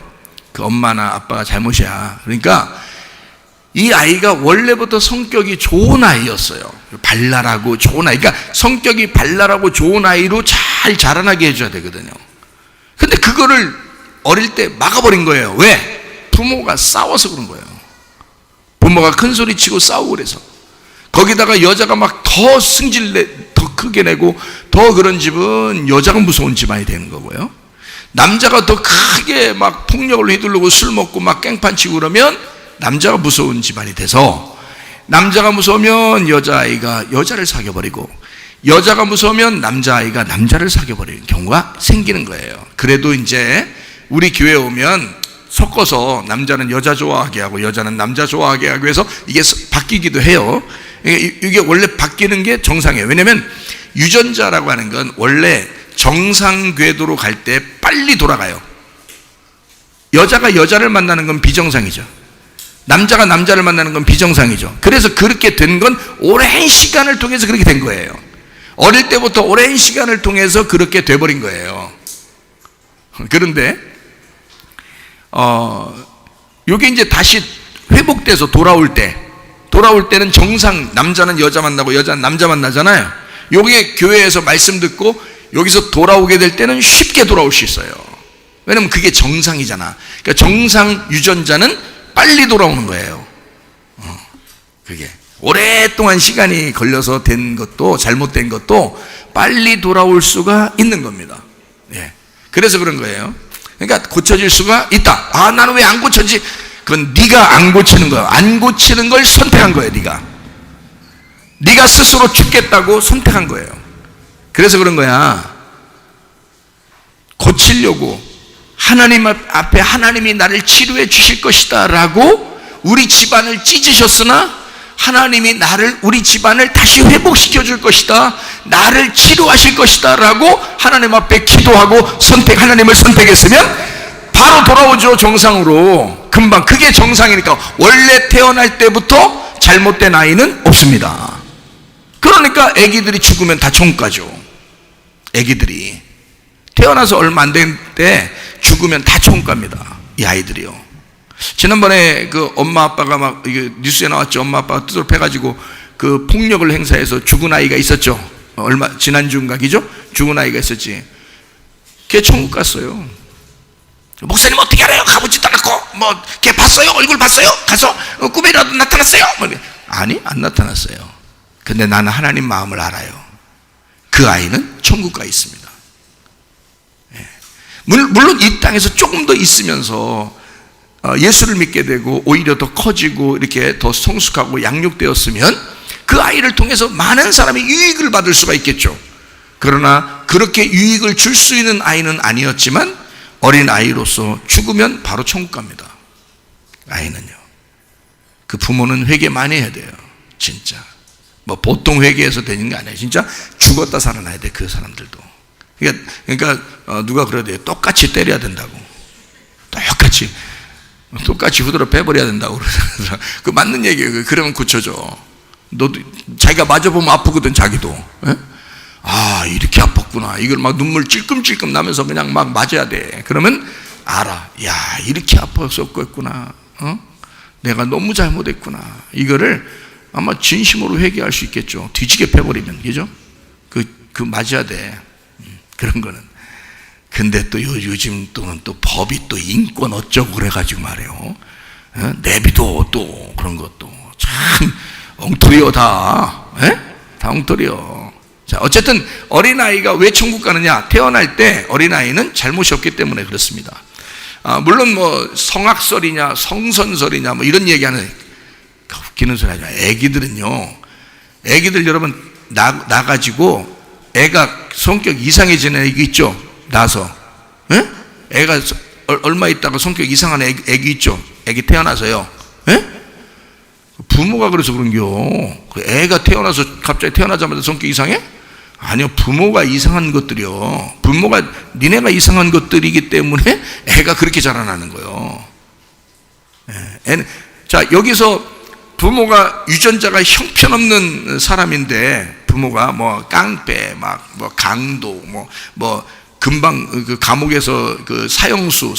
그 엄마나 아빠가 잘못이야. 그러니까 이 아이가 원래부터 성격이 좋은 아이였어요. 발랄하고 좋은 아이. 그러니까 성격이 발랄하고 좋은 아이로 잘 자라나게 해줘야 되거든요. 근데 그거를 어릴 때 막아버린 거예요. 왜? 부모가 싸워서 그런 거예요. 부모가 큰 소리 치고 싸우고 그래서. 거기다가 여자가 막 더 승질 더 크게 내고 더 그런 집은 여자가 무서운 집안이 되는 거고요. 남자가 더 크게 막 폭력을 휘두르고 술 먹고 막 깽판 치고 그러면 남자가 무서운 집안이 돼서, 남자가 무서우면 여자아이가 여자를 사귀어버리고 여자가 무서우면 남자아이가 남자를 사귀어버리는 경우가 생기는 거예요. 그래도 이제 우리 교회에 오면 섞어서 남자는 여자 좋아하게 하고 여자는 남자 좋아하게 하고 해서 이게 바뀌기도 해요. 이게 원래 바뀌는 게 정상이에요. 왜냐하면 유전자라고 하는 건 원래 정상 궤도로 갈 때 빨리 돌아가요. 여자가 여자를 만나는 건 비정상이죠. 남자가 남자를 만나는 건 비정상이죠. 그래서 그렇게 된 건 오랜 시간을 통해서 그렇게 된 거예요. 어릴 때부터 오랜 시간을 통해서 그렇게 돼버린 거예요. 그런데 이게 이제 다시 회복돼서 돌아올 때는 정상, 남자는 여자 만나고 여자는 남자 만나잖아요. 요게 교회에서 말씀 듣고 여기서 돌아오게 될 때는 쉽게 돌아올 수 있어요. 왜냐면 그게 정상이잖아. 그러니까 정상 유전자는 빨리 돌아오는 거예요. 그게 오랫동안 시간이 걸려서 된 것도, 잘못된 것도 빨리 돌아올 수가 있는 겁니다. 예. 그래서 그런 거예요. 그러니까 고쳐질 수가 있다. 아, 나는 왜 안 고쳐지? 그건 네가 안 고치는 거야. 안 고치는 걸 선택한 거예요. 네가 스스로 죽겠다고 선택한 거예요. 그래서 그런 거야. 고치려고 하나님 앞에 하나님이 나를 치료해 주실 것이다 라고 우리 집안을 찢으셨으나 하나님이 우리 집안을 다시 회복시켜 줄 것이다, 나를 치료하실 것이다 라고 하나님 앞에 기도하고 하나님을 선택했으면 바로 돌아오죠. 정상으로. 금방. 그게 정상이니까. 원래 태어날 때부터 잘못된 아이는 없습니다. 그러니까 아기들이 죽으면 다 천국 가죠. 아기들이 태어나서 얼마 안 된 때 죽으면 다 천국 갑니다. 이 아이들이요. 지난번에 그 엄마 아빠가 막 이게 뉴스에 나왔죠. 엄마 아빠가 두드러패가지고 그 폭력을 행사해서 죽은 아이가 있었죠. 지난주인가 기죠? 죽은 아이가 있었지. 걔 천국 갔어요. 목사님 어떻게 알아요? 가보지도 않았고 걔 봤어요? 얼굴 봤어요? 가서 꿈에라도 나타났어요? 아니, 안 나타났어요. 근데 나는 하나님 마음을 알아요. 그 아이는 천국 가 있습니다. 예. 물론 이 땅에서 조금 더 있으면서 예수를 믿게 되고 오히려 더 커지고 이렇게 더 성숙하고 양육되었으면 그 아이를 통해서 많은 사람이 유익을 받을 수가 있겠죠. 그러나 그렇게 유익을 줄 수 있는 아이는 아니었지만 어린 아이로서 죽으면 바로 천국 갑니다. 아이는요. 그 부모는 회개 많이 해야 돼요. 진짜. 보통 회개해서 되는 게 아니에요. 진짜 죽었다 살아나야 돼. 그 사람들도. 그러니까 누가 그래야 돼요. 똑같이 때려야 된다고. 똑같이 후드러 빼버려야 된다고. 그 맞는 얘기예요. 그러면 고쳐져. 너도 자기가 맞아보면 아프거든. 자기도. 에? 아, 이렇게 아팠구나. 이걸 막 눈물 찔끔찔끔 나면서 그냥 막 맞아야 돼. 그러면 알아. 야, 이렇게 아팠었구나. 내가 너무 잘못했구나. 이거를 아마 진심으로 회개할 수 있겠죠. 뒤지게 패버리면. 그죠? 그 맞아야 돼. 그런 거는. 근데 또 요즘 또 법이 또 인권 어쩌고 그래가지고 말이에요. 내비도 또 그런 것도 참 엉터리요 다. 다 엉터리요. 자, 어쨌든 어린아이가 왜 천국 가느냐? 태어날 때 어린아이는 잘못이 없기 때문에 그렇습니다. 물론 성악설이냐 성선설이냐 이런 얘기하는 웃기는 소리 하지 마. 애기들 여러분 나가지고 애가 성격 이상해지는 애기 있죠? 나서 애가 얼마 있다가 성격 이상한 애기 있죠? 애기 태어나서요. 부모가 그래서 그런겨. 애가 태어나서 갑자기 태어나자마자 성격 이상해? 아니요, 부모가 이상한 것들이요. 부모가 니네가 이상한 것들이기 때문에 애가 그렇게 자라나는 거예요. 자, 여기서 부모가 유전자가 형편없는 사람인데 부모가 깡패, 강도, 금방 그 감옥에서 그 사형수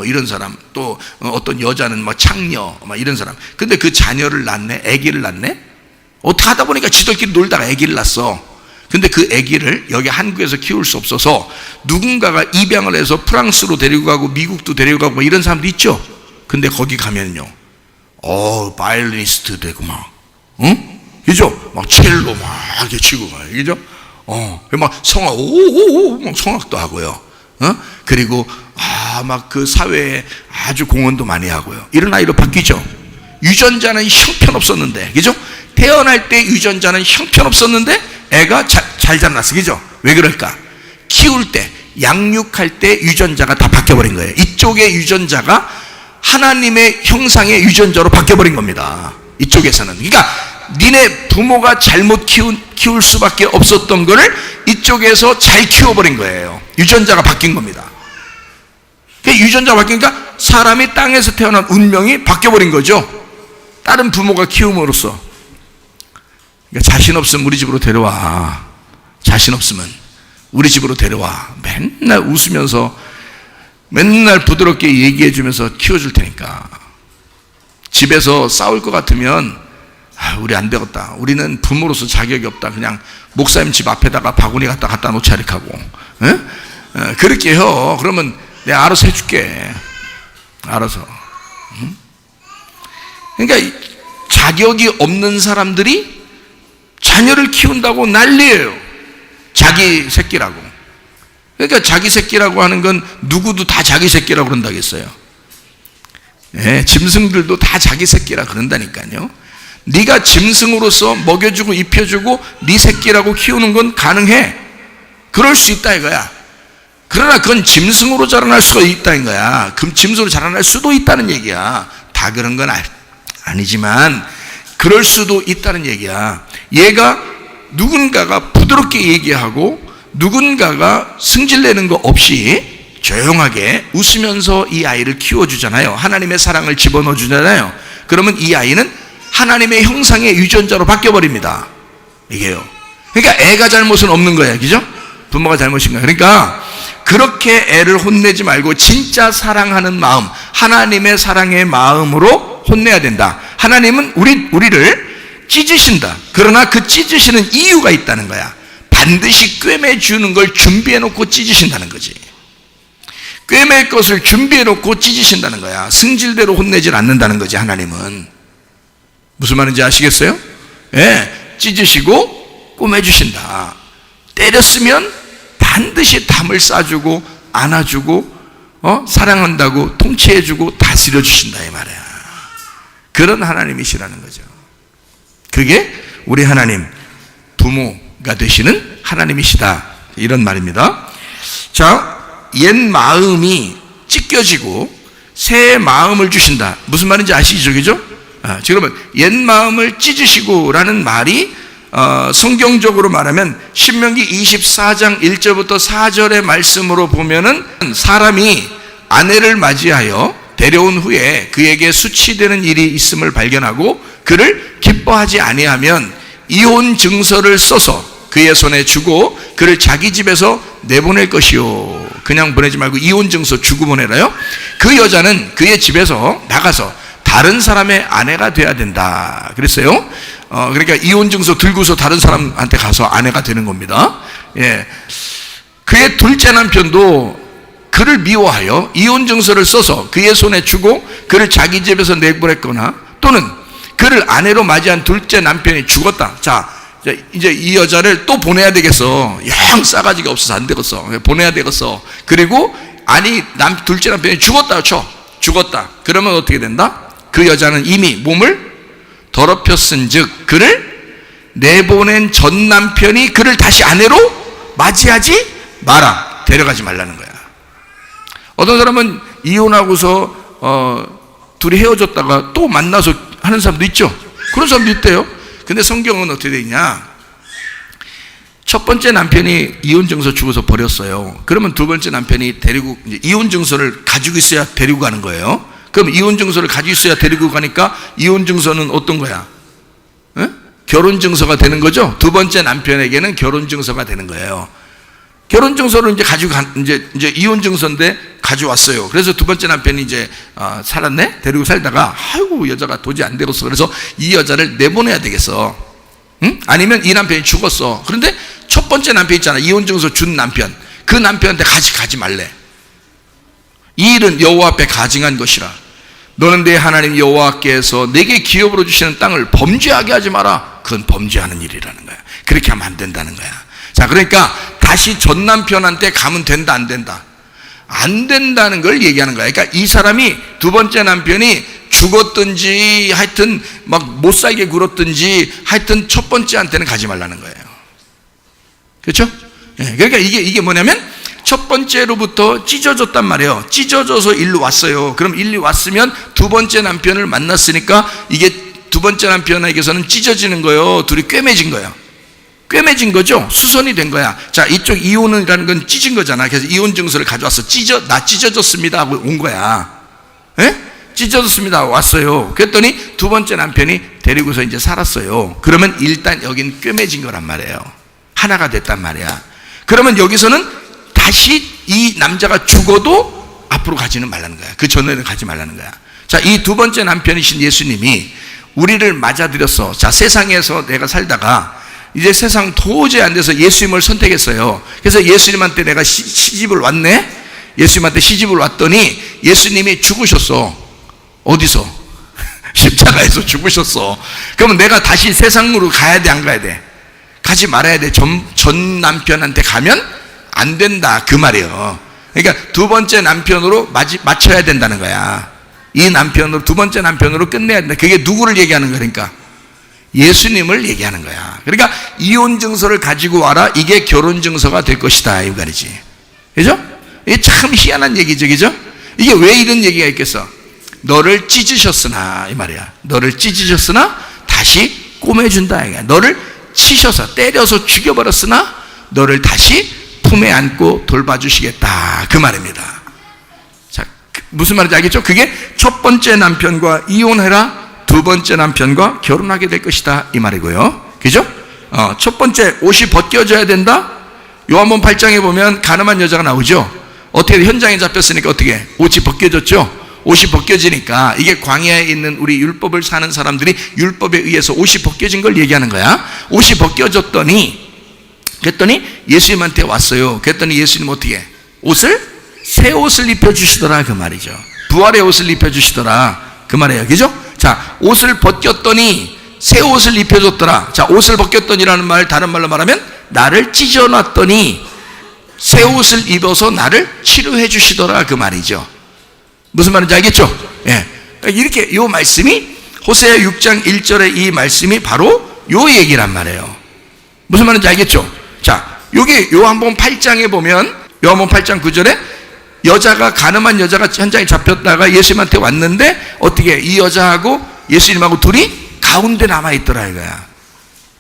이런 사람, 또 어떤 여자는 창녀 이런 사람. 근데 그 자녀를 낳네, 아기를 낳네. 어떻게 하다 보니까 지들끼리 놀다가 아기를 낳았어. 근데 그 아기를 여기 한국에서 키울 수 없어서 누군가가 입양을 해서 프랑스로 데리고 가고 미국도 데리고 가고 이런 사람도 있죠. 근데 거기 가면요, 바이올리니스트 되고 그죠? 첼로 이렇게 치고 그죠? 성악, 성악도 하고요. 그리고, 그 사회에 아주 공헌도 많이 하고요. 이런 아이로 바뀌죠. 유전자는 형편없었는데, 그죠? 태어날 때 유전자는 형편없었는데, 애가 잘 자라났어. 그죠? 왜 그럴까? 키울 때, 양육할 때 유전자가 다 바뀌어버린 거예요. 이쪽의 유전자가 하나님의 형상의 유전자로 바뀌어버린 겁니다. 이쪽에서는. 그러니까, 니네 부모가 잘못 키울 수밖에 없었던 거를 이쪽에서 잘 키워버린 거예요. 유전자가 바뀐 겁니다. 유전자가 바뀌니까 사람이 땅에서 태어난 운명이 바뀌어버린 거죠. 다른 부모가 키움으로써. 그러니까 자신 없으면 우리 집으로 데려와. 자신 없으면 우리 집으로 데려와. 맨날 웃으면서 맨날 부드럽게 얘기해주면서 키워줄 테니까. 집에서 싸울 것 같으면 우리 안 되겠다. 우리는 부모로서 자격이 없다. 그냥 목사님 집 앞에다가 바구니 갖다 놓자 이렇게 하고. 그렇게 해요. 그러면 내가 알아서 해줄게. 알아서. 그러니까 자격이 없는 사람들이 자녀를 키운다고 난리예요. 자기 새끼라고. 그러니까 자기 새끼라고 하는 건 누구도 다 자기 새끼라고 그런다겠어요. 예, 짐승들도 다 자기 새끼라 그런다니까요. 네가 짐승으로서 먹여주고 입혀주고 네 새끼라고 키우는 건 가능해. 그럴 수 있다 이거야. 그러나 그건 짐승으로 자라날 수가 있다는 거야. 그럼 짐승으로 자라날 수도 있다는 얘기야. 다 그런 건 아니지만 그럴 수도 있다는 얘기야. 얘가 누군가가 부드럽게 얘기하고 누군가가 승질내는 거 없이 조용하게 웃으면서 이 아이를 키워주잖아요. 하나님의 사랑을 집어넣어 주잖아요. 그러면 이 아이는 하나님의 형상의 유전자로 바뀌어버립니다. 이게요. 그러니까 애가 잘못은 없는 거야. 그죠? 부모가 잘못인 거야. 그러니까 그렇게 애를 혼내지 말고 진짜 사랑하는 마음, 하나님의 사랑의 마음으로 혼내야 된다. 하나님은 우리를 찢으신다. 그러나 그 찢으시는 이유가 있다는 거야. 반드시 꿰매 주는 걸 준비해 놓고 찢으신다는 거지. 꿰맬 것을 준비해 놓고 찢으신다는 거야. 승질대로 혼내질 않는다는 거지. 하나님은 무슨 말인지 아시겠어요? 예, 찢으시고 꿰매주신다. 때렸으면 반드시 담을 싸주고 안아주고 사랑한다고 통치해주고 다스려주신다 이 말이야. 그런 하나님이시라는 거죠. 그게 우리 하나님 부모가 되시는 하나님이시다 이런 말입니다. 자, 옛 마음이 찢겨지고 새 마음을 주신다. 무슨 말인지 아시죠? 그죠? 그러면 옛 마음을 찢으시고 라는 말이 성경적으로 말하면 신명기 24장 1절부터 4절의 말씀으로 보면은 사람이 아내를 맞이하여 데려온 후에 그에게 수치되는 일이 있음을 발견하고 그를 기뻐하지 아니하면 이혼 증서를 써서 그의 손에 주고 그를 자기 집에서 내보낼 것이요. 그냥 보내지 말고 이혼 증서 주고 보내라요. 그 여자는 그의 집에서 나가서 다른 사람의 아내가 돼야 된다 그랬어요. 그러니까 이혼 증서 들고서 다른 사람한테 가서 아내가 되는 겁니다. 예. 그의 둘째 남편도 그를 미워하여 이혼 증서를 써서 그의 손에 주고 그를 자기 집에서 내보냈거나 또는 그를 아내로 맞이한 둘째 남편이 죽었다. 자, 이제 이 여자를 또 보내야 되겠어. 영 싸가지가 없어서 안 되겠어. 보내야 되겠어. 그리고 둘째 남편이 죽었다 쳐. 죽었다. 그러면 어떻게 된다? 그 여자는 이미 몸을 더럽혔은즉 그를 내보낸 전 남편이 그를 다시 아내로 맞이하지 마라. 데려가지 말라는 거야. 어떤 사람은 이혼하고서 둘이 헤어졌다가 또 만나서 하는 사람도 있죠. 그런 사람도 있대요. 근데 성경은 어떻게 되어 있냐? 첫 번째 남편이 이혼 증서 주고서 버렸어요. 그러면 두 번째 남편이 데리고 이제 이혼 증서를 가지고 있어야 데리고 가는 거예요. 그럼 이혼 증서를 가지고 있어야 데리고 가니까 이혼 증서는 어떤 거야? 에? 결혼 증서가 되는 거죠. 두 번째 남편에게는 결혼 증서가 되는 거예요. 결혼 증서를 이제 가지고 이제 이혼 증서인데 가져왔어요. 그래서 두 번째 남편이 이제 살았네. 데리고 살다가 아이고 여자가 도저히 안 되겠어. 그래서 이 여자를 내보내야 되겠어. 응? 아니면 이 남편이 죽었어. 그런데 첫 번째 남편 있잖아. 이혼 증서 준 남편. 그 남편한테 가지 말래. 이 일은 여호와 앞에 가증한 것이라. 너는 내 하나님 여호와께서 내게 기업으로 주시는 땅을 범죄하게 하지 마라. 그건 범죄하는 일이라는 거야. 그렇게 하면 안 된다는 거야. 자, 그러니까 다시 전 남편한테 가면 된다 안 된다? 안 된다는 걸 얘기하는 거야. 그러니까 이 사람이 두 번째 남편이 죽었든지 하여튼 막 못 살게 굴었든지 하여튼 첫 번째한테는 가지 말라는 거예요. 그렇죠? 그러니까 이게 뭐냐면 첫 번째로부터 찢어졌단 말이에요. 찢어져서 일로 왔어요. 그럼 일로 왔으면 두 번째 남편을 만났으니까 이게 두 번째 남편에게서는 찢어지는 거예요. 둘이 꿰매진 거예요. 꿰매진 거죠. 수선이 된 거야. 자, 이쪽 이혼이라는 건 찢은 거잖아. 그래서 이혼 증서를 가져왔어. 나 찢어졌습니다 하고 온 거야. 예? 찢어졌습니다 왔어요. 그랬더니 두 번째 남편이 데리고서 이제 살았어요. 그러면 일단 여긴 꿰매진 거란 말이에요. 하나가 됐단 말이야. 그러면 여기서는 다시 이 남자가 죽어도 앞으로 가지는 말라는 거야. 그 전에는 가지 말라는 거야. 자, 이 두 번째 남편이신 예수님이 우리를 맞아들였어. 자, 세상에서 내가 살다가 이제 세상 도저히 안 돼서 예수님을 선택했어요. 그래서 예수님한테 내가 시집을 왔네. 예수님한테 시집을 왔더니 예수님이 죽으셨어. 어디서? 십자가에서 죽으셨어. 그러면 내가 다시 세상으로 가야 돼, 안 가야 돼? 가지 말아야 돼. 전 남편한테 가면 안 된다, 그 말이에요. 그러니까 두 번째 남편으로 맞춰야 된다는 거야. 이 남편으로, 두 번째 남편으로 끝내야 된다. 그게 누구를 얘기하는 거니까? 예수님을 얘기하는 거야. 그러니까 이혼 증서를 가지고 와라, 이게 결혼 증서가 될 것이다, 이 말이지. 그죠? 이게 참 희한한 얘기죠, 그죠? 이게 왜 이런 얘기가 있겠어? 너를 찢으셨으나, 이 말이야. 너를 찢으셨으나 다시 꼬매준다, 이거야. 너를 치셔서, 때려서 죽여버렸으나 너를 다시 품에 안고 돌봐주시겠다, 그 말입니다. 자, 무슨 말인지 알겠죠? 그게 첫 번째 남편과 이혼해라, 두 번째 남편과 결혼하게 될 것이다, 이 말이고요. 그죠? 첫 번째, 옷이 벗겨져야 된다. 요한복음 8장에 보면 가늠한 여자가 나오죠. 어떻게 현장에 잡혔으니까 어떻게 옷이 벗겨졌죠. 옷이 벗겨지니까, 이게 광야에 있는 우리 율법을 사는 사람들이 율법에 의해서 옷이 벗겨진 걸 얘기하는 거야. 옷이 벗겨졌더니, 그랬더니 예수님한테 왔어요. 그랬더니 예수님 어떻게 새 옷을 입혀주시더라, 그 말이죠. 부활의 옷을 입혀주시더라, 그 말이에요. 그죠? 자, 옷을 벗겼더니 새 옷을 입혀줬더라. 자, 옷을 벗겼더니라는 말, 다른 말로 말하면 나를 찢어놨더니 새 옷을 입어서 나를 치료해 주시더라, 그 말이죠. 무슨 말인지 알겠죠? 예. 이렇게 요 말씀이 호세아 6장 1절의 이 말씀이 바로 요 얘기란 말이에요. 무슨 말인지 알겠죠? 자, 여기 요한복음 8장에 보면, 요한복음 8장 9절에 여자가, 가늠한 여자가 현장에 잡혔다가 예수님한테 왔는데 어떻게 이 여자하고 예수님하고 둘이 가운데 남아있더라, 이거야.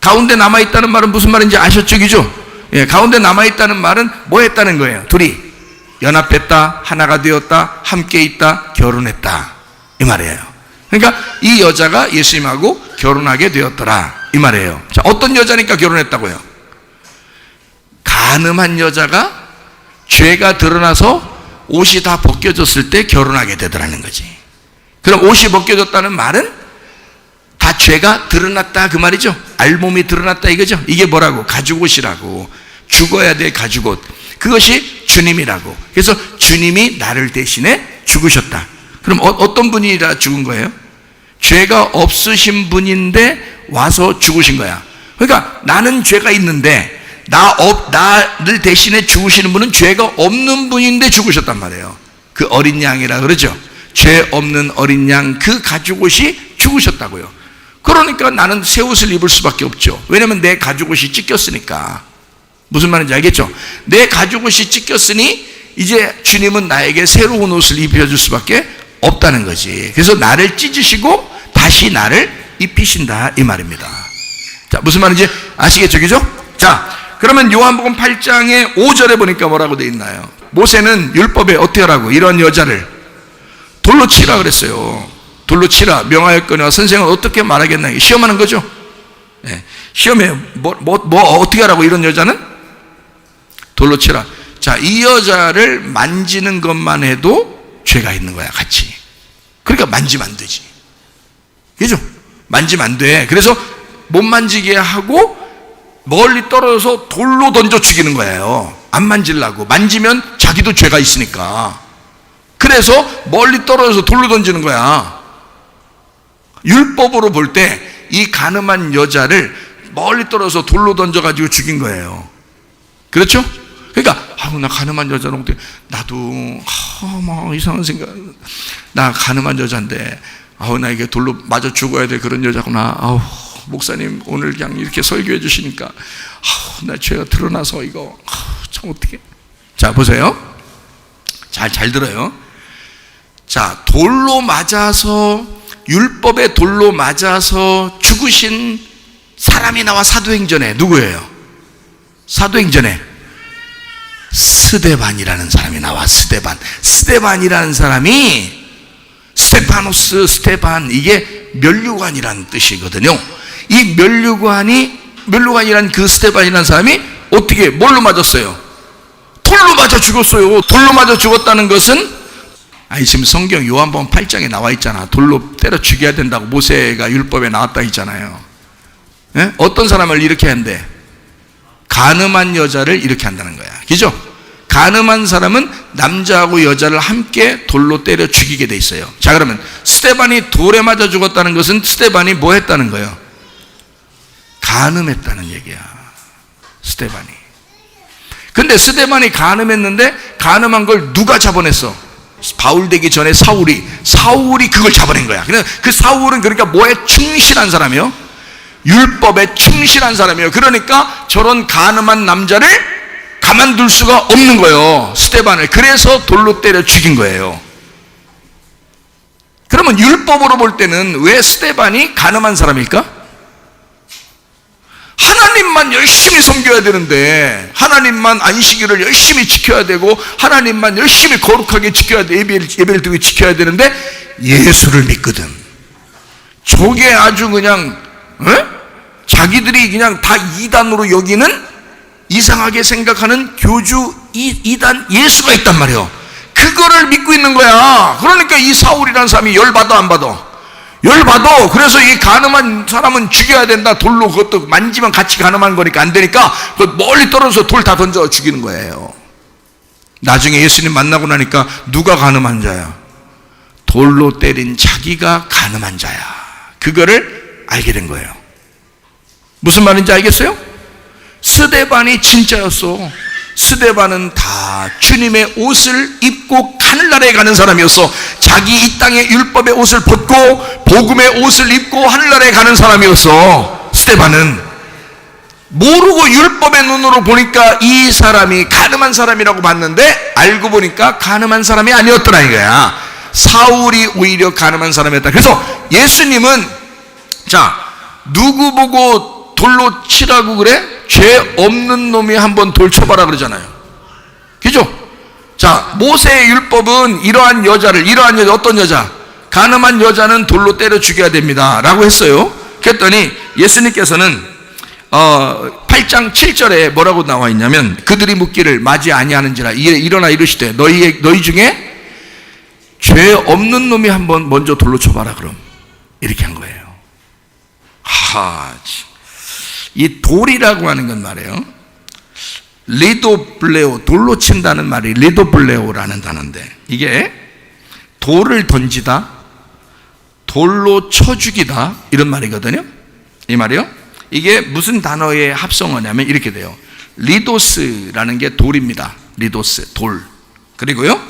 가운데 남아있다는 말은 무슨 말인지 아셨죠? 그죠? 예, 가운데 남아있다는 말은 뭐 했다는 거예요? 둘이 연합했다, 하나가 되었다, 함께 있다, 결혼했다, 이 말이에요. 그러니까 이 여자가 예수님하고 결혼하게 되었더라, 이 말이에요. 자, 어떤 여자니까 결혼했다고요? 가늠한 여자가 죄가 드러나서 옷이 다 벗겨졌을 때 결혼하게 되더라는 거지. 그럼 옷이 벗겨졌다는 말은 다 죄가 드러났다, 그 말이죠. 알몸이 드러났다, 이거죠. 이게 뭐라고? 가죽옷이라고. 죽어야 될 가죽옷, 그것이 주님이라고. 그래서 주님이 나를 대신에 죽으셨다. 그럼 어떤 분이라 죽은 거예요? 죄가 없으신 분인데 와서 죽으신 거야. 그러니까 나는 죄가 있는데 나를 대신에 죽으시는 분은 죄가 없는 분인데 죽으셨단 말이에요. 그 어린 양이라 그러죠. 죄 없는 어린 양, 그 가죽옷이 죽으셨다고요. 그러니까 나는 새 옷을 입을 수밖에 없죠. 왜냐면 내 가죽옷이 찢겼으니까. 무슨 말인지 알겠죠? 내 가죽옷이 찢겼으니 이제 주님은 나에게 새로운 옷을 입혀줄 수밖에 없다는 거지. 그래서 나를 찢으시고 다시 나를 입히신다, 이 말입니다. 자, 무슨 말인지 아시겠죠? 그죠? 자, 그러면 요한복음 8장의 5절에 보니까 뭐라고 되어 있나요? 모세는 율법에 어떻게 하라고? 이런 여자를 돌로 치라 그랬어요. 돌로 치라 명하였거니와 선생은 어떻게 말하겠나? 시험하는 거죠. 네. 시험에 어떻게 하라고? 이런 여자는 돌로 치라. 자, 이 여자를 만지는 것만 해도 죄가 있는 거야, 같이. 그러니까 만지면 안 되지. 그죠? 만지면 안 돼. 그래서 못 만지게 하고 멀리 떨어져서 돌로 던져 죽이는 거예요. 안 만지려고. 만지면 자기도 죄가 있으니까. 그래서 멀리 떨어져서 돌로 던지는 거야. 율법으로 볼 때 이 가늠한 여자를 멀리 떨어져서 돌로 던져가지고 죽인 거예요. 그렇죠? 그러니까 나 가늠한 여자는 어떻게, 나도 막 이상한 생각, 나 가늠한 여자인데 나 이게 돌로 맞아 죽어야 될 그런 여자구나. 목사님 오늘 그냥 이렇게 설교해 주시니까 나 죄가 드러나서 이거 참 어떻게. 자, 보세요. 잘 들어요. 자, 돌로 맞아서, 율법의 돌로 맞아서 죽으신 사람이 나와 사도행전에. 누구예요? 사도행전에 스데반이라는 사람이 나와. 스데반이라는 사람이, 스테반, 이게 면류관이라는 뜻이거든요. 이 면류관이란 그 스데반이라는 사람이 어떻게, 뭘로 맞았어요? 돌로 맞아 죽었어요. 돌로 맞아 죽었다는 것은, 지금 성경 요한복음 8장에 나와 있잖아. 돌로 때려 죽여야 된다고 모세가 율법에 나왔다 있잖아요. 예? 어떤 사람을 이렇게 한대? 가늠한 여자를 이렇게 한다는 거야. 그죠? 간음한 사람은 남자하고 여자를 함께 돌로 때려 죽이게 돼 있어요. 자, 그러면 스데반이 돌에 맞아 죽었다는 것은 스데반이 뭐 했다는 거예요? 간음했다는 얘기야. 스데반이. 근데 스데반이 간음했는데 간음한 걸 누가 잡아냈어? 바울 되기 전에 사울이 그걸 잡아낸 거야. 그 사울은 그러니까 뭐에 충실한 사람이요? 율법에 충실한 사람이에요. 그러니까 저런 간음한 남자를 가만둘 수가 없는 거예요, 스데반을. 그래서 돌로 때려 죽인 거예요. 그러면 율법으로 볼 때는 왜 스데반이 간음한 사람일까? 하나님만 열심히 섬겨야 되는데, 하나님만 안식일을 열심히 지켜야 되고, 하나님만 열심히 거룩하게 지켜야 돼, 예배를 드리고 지켜야 되는데 예수를 믿거든. 저게 아주 그냥 자기들이 그냥 다 이단으로 여기는, 이상하게 생각하는 교주 이단 예수가 있단 말이에요. 그거를 믿고 있는 거야. 그러니까 이 사울이라는 사람이 열받아 안 받아? 열받아. 그래서 이 간음한 사람은 죽여야 된다. 돌로, 그것도 만지면 같이 간음한 거니까 안 되니까 멀리 떨어져서 돌 다 던져 죽이는 거예요. 나중에 예수님 만나고 나니까 누가 간음한 자야? 돌로 때린 자기가 간음한 자야. 그거를 알게 된 거예요. 무슨 말인지 알겠어요? 스데반이 진짜였어. 스데반은 다 주님의 옷을 입고 하늘나라에 가는 사람이었어. 자기 이 땅의 율법의 옷을 벗고 복음의 옷을 입고 하늘나라에 가는 사람이었어. 스데반은 모르고 율법의 눈으로 보니까 이 사람이 가늠한 사람이라고 봤는데, 알고 보니까 가늠한 사람이 아니었더라 이거야. 사울이 오히려 가늠한 사람이었다. 그래서 예수님은, 자, 누구 보고 돌로 치라고 그래? 죄 없는 놈이 한번 돌 쳐봐라 그러잖아요. 그죠? 자, 모세의 율법은 이러한 여자, 어떤 여자? 간음한 여자는 돌로 때려 죽여야 됩니다 라고 했어요. 그랬더니 예수님께서는 8장 7절에 뭐라고 나와 있냐면, 그들이 묻기를 맞이 아니하는지라 일어나 이르시되 너희 중에 죄 없는 놈이 한번 먼저 돌로 쳐봐라 그럼. 이렇게 한 거예요. 이 돌이라고 하는 건 말이에요, 리도블레오, 돌로 친다는 말이 리도블레오라는 단어인데, 이게 돌을 던지다, 돌로 쳐 죽이다, 이런 말이거든요. 이 말이요. 이게 무슨 단어의 합성어냐면 이렇게 돼요. 리도스라는 게 돌입니다. 리도스, 돌. 그리고요,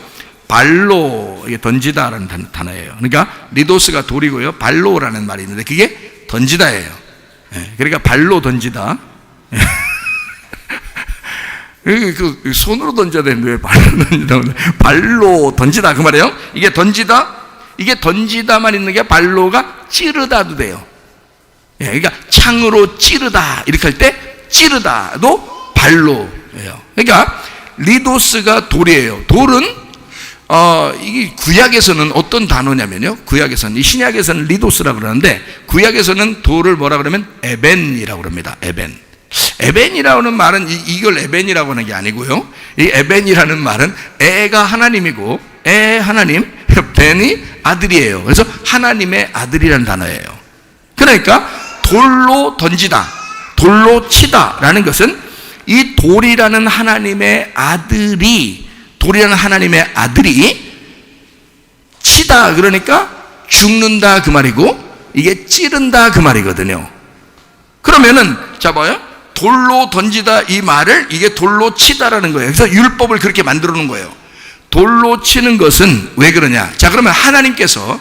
발로, 이게 던지다라는 단어예요. 그러니까 리도스가 돌이고요, 발로라는 말이 있는데 그게 던지다예요. 그러니까 발로 던지다. 그 손으로 던져야 되는데 왜 발로 던지다? 발로 던지다 그 말이에요. 이게 던지다만 있는 게, 발로가 찌르다도 돼요. 그러니까 창으로 찌르다 이렇게 할 때 찌르다도 발로예요. 그러니까 리도스가 돌이에요. 돌은 이게 구약에서는 어떤 단어냐면요, 구약에서는, 이 신약에서는 리도스라고 그러는데 구약에서는 돌을 뭐라 그러면 에벤이라고 그럽니다. 에벤이라고 하는 말은 이걸 에벤이라고 하는 게 아니고요, 이 에벤이라는 말은 에가 하나님이고, 하나님, 벤이 아들이에요. 그래서 하나님의 아들이라는 단어예요. 그러니까 돌로 던지다, 돌로 치다 라는 것은 이 돌이라는 하나님의 아들이 치다, 그러니까 죽는다 그 말이고, 이게 찌른다 그 말이거든요. 그러면은 자 봐요, 돌로 던지다 이 말을 이게 돌로 치다라는 거예요. 그래서 율법을 그렇게 만들어 놓은 거예요. 돌로 치는 것은 왜 그러냐? 자, 그러면 하나님께서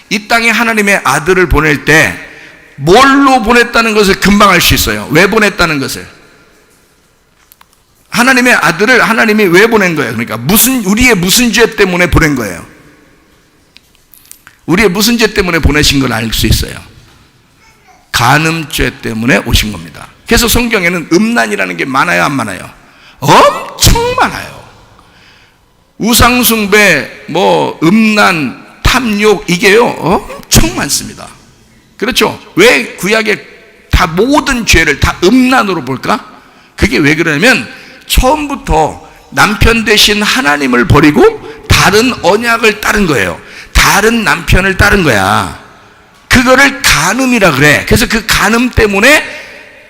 이 땅에 하나님의 아들을 보낼 때 뭘로 보냈다는 것을 금방 알 수 있어요. 왜 보냈다는 것을. 하나님의 아들을 하나님이 왜 보낸 거예요? 그러니까 우리의 무슨 죄 때문에 보낸 거예요? 우리의 무슨 죄 때문에 보내신 걸 알 수 있어요. 간음죄 때문에 오신 겁니다. 그래서 성경에는 음란이라는 게 많아요, 안 많아요? 엄청 많아요. 우상숭배, 음란, 탐욕, 이게요 엄청 많습니다. 그렇죠? 왜 구약의 다 모든 죄를 다 음란으로 볼까? 그게 왜 그러냐면 처음부터 남편 대신 하나님을 버리고 다른 언약을 따른 거예요. 다른 남편을 따른 거야. 그거를 간음이라 그래. 그래서 그 간음 때문에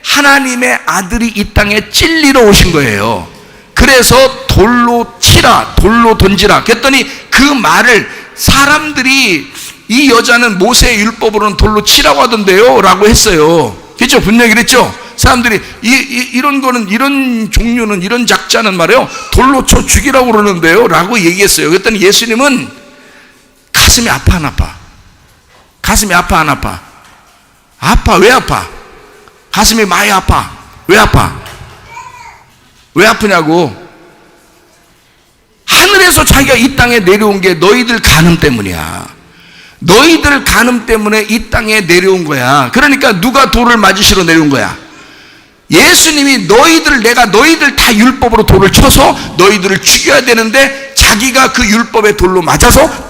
하나님의 아들이 이 땅에 찔리러 오신 거예요. 그래서 돌로 치라, 돌로 던지라. 그랬더니 그 말을 사람들이 이 여자는 모세의 율법으로는 돌로 치라고 하던데요 라고 했어요. 그렇죠? 분명히 그랬죠? 사람들이 이런 거는, 이런 종류는, 이런 작자는 말이에요, 돌로 쳐 죽이라고 그러는데요 라고 얘기했어요. 그랬더니 예수님은 가슴이 아파 안 아파? 가슴이 아파 안 아파? 아파. 왜 아파? 가슴이 많이 아파. 왜 아파? 왜 아프냐고? 하늘에서 자기가 이 땅에 내려온 게 너희들 간음 때문이야. 너희들 간음 때문에 이 땅에 내려온 거야. 그러니까 누가 돌을 맞으시러 내려온 거야? 예수님이 내가 너희들 다 율법으로 돌을 쳐서 너희들을 죽여야 되는데 자기가 그 율법의 돌로 맞아서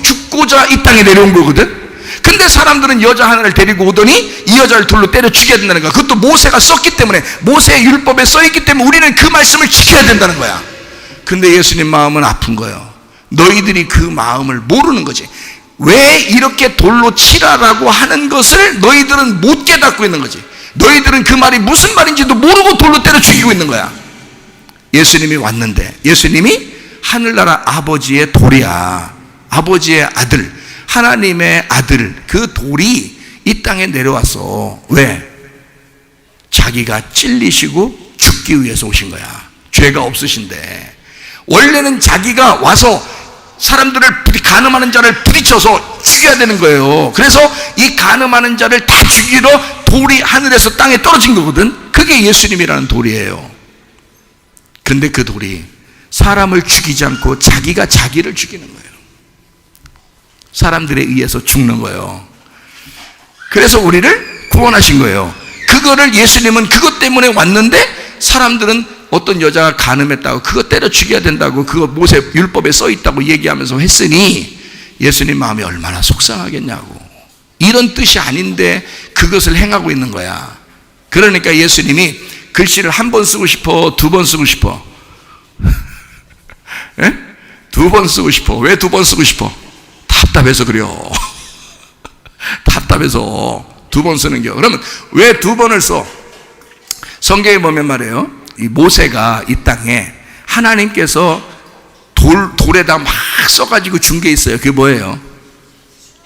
죽고자 이 땅에 내려온 거거든. 근데 사람들은 여자 하나를 데리고 오더니 이 여자를 돌로 때려 죽여야 된다는 거야. 그것도 모세가 썼기 때문에, 모세의 율법에 써있기 때문에 우리는 그 말씀을 지켜야 된다는 거야. 근데 예수님 마음은 아픈 거예요. 너희들이 그 마음을 모르는 거지. 왜 이렇게 돌로 치라라고 하는 것을 너희들은 못 깨닫고 있는 거지. 너희들은 그 말이 무슨 말인지도 모르고 돌로 때려 죽이고 있는 거야. 예수님이 왔는데, 예수님이 하늘나라 아버지의 돌이야. 아버지의 아들, 하나님의 아들, 그 돌이 이 땅에 내려왔어. 왜? 자기가 찔리시고 죽기 위해서 오신 거야. 죄가 없으신데. 원래는 자기가 와서 사람들을 간음하는 자를 부딪혀서 죽여야 되는 거예요. 그래서 이 간음하는 자를 다 죽이러 돌이 하늘에서 땅에 떨어진 거거든. 그게 예수님이라는 돌이에요. 근데 그 돌이 사람을 죽이지 않고 자기가 자기를 죽이는 거예요. 사람들에 의해서 죽는 거예요. 그래서 우리를 구원하신 거예요. 그거를 예수님은 그것 때문에 왔는데, 사람들은 어떤 여자가 간음했다고 그거 때려 죽여야 된다고 그거 모세 율법에 써 있다고 얘기하면서 했으니 예수님 마음이 얼마나 속상하겠냐고. 이런 뜻이 아닌데 그것을 행하고 있는 거야. 그러니까 예수님이 글씨를 한 번 쓰고 싶어, 두 번 쓰고 싶어? 두 번 쓰고 싶어. 왜 두 번 쓰고 싶어? 답답해서 그래요. 답답해서 두 번 쓰는 겨. 그러면 왜 두 번을 써? 성경에 보면 말이에요, 이 모세가 이 땅에 하나님께서 돌에다 막 써가지고 준 게 있어요. 그게 뭐예요?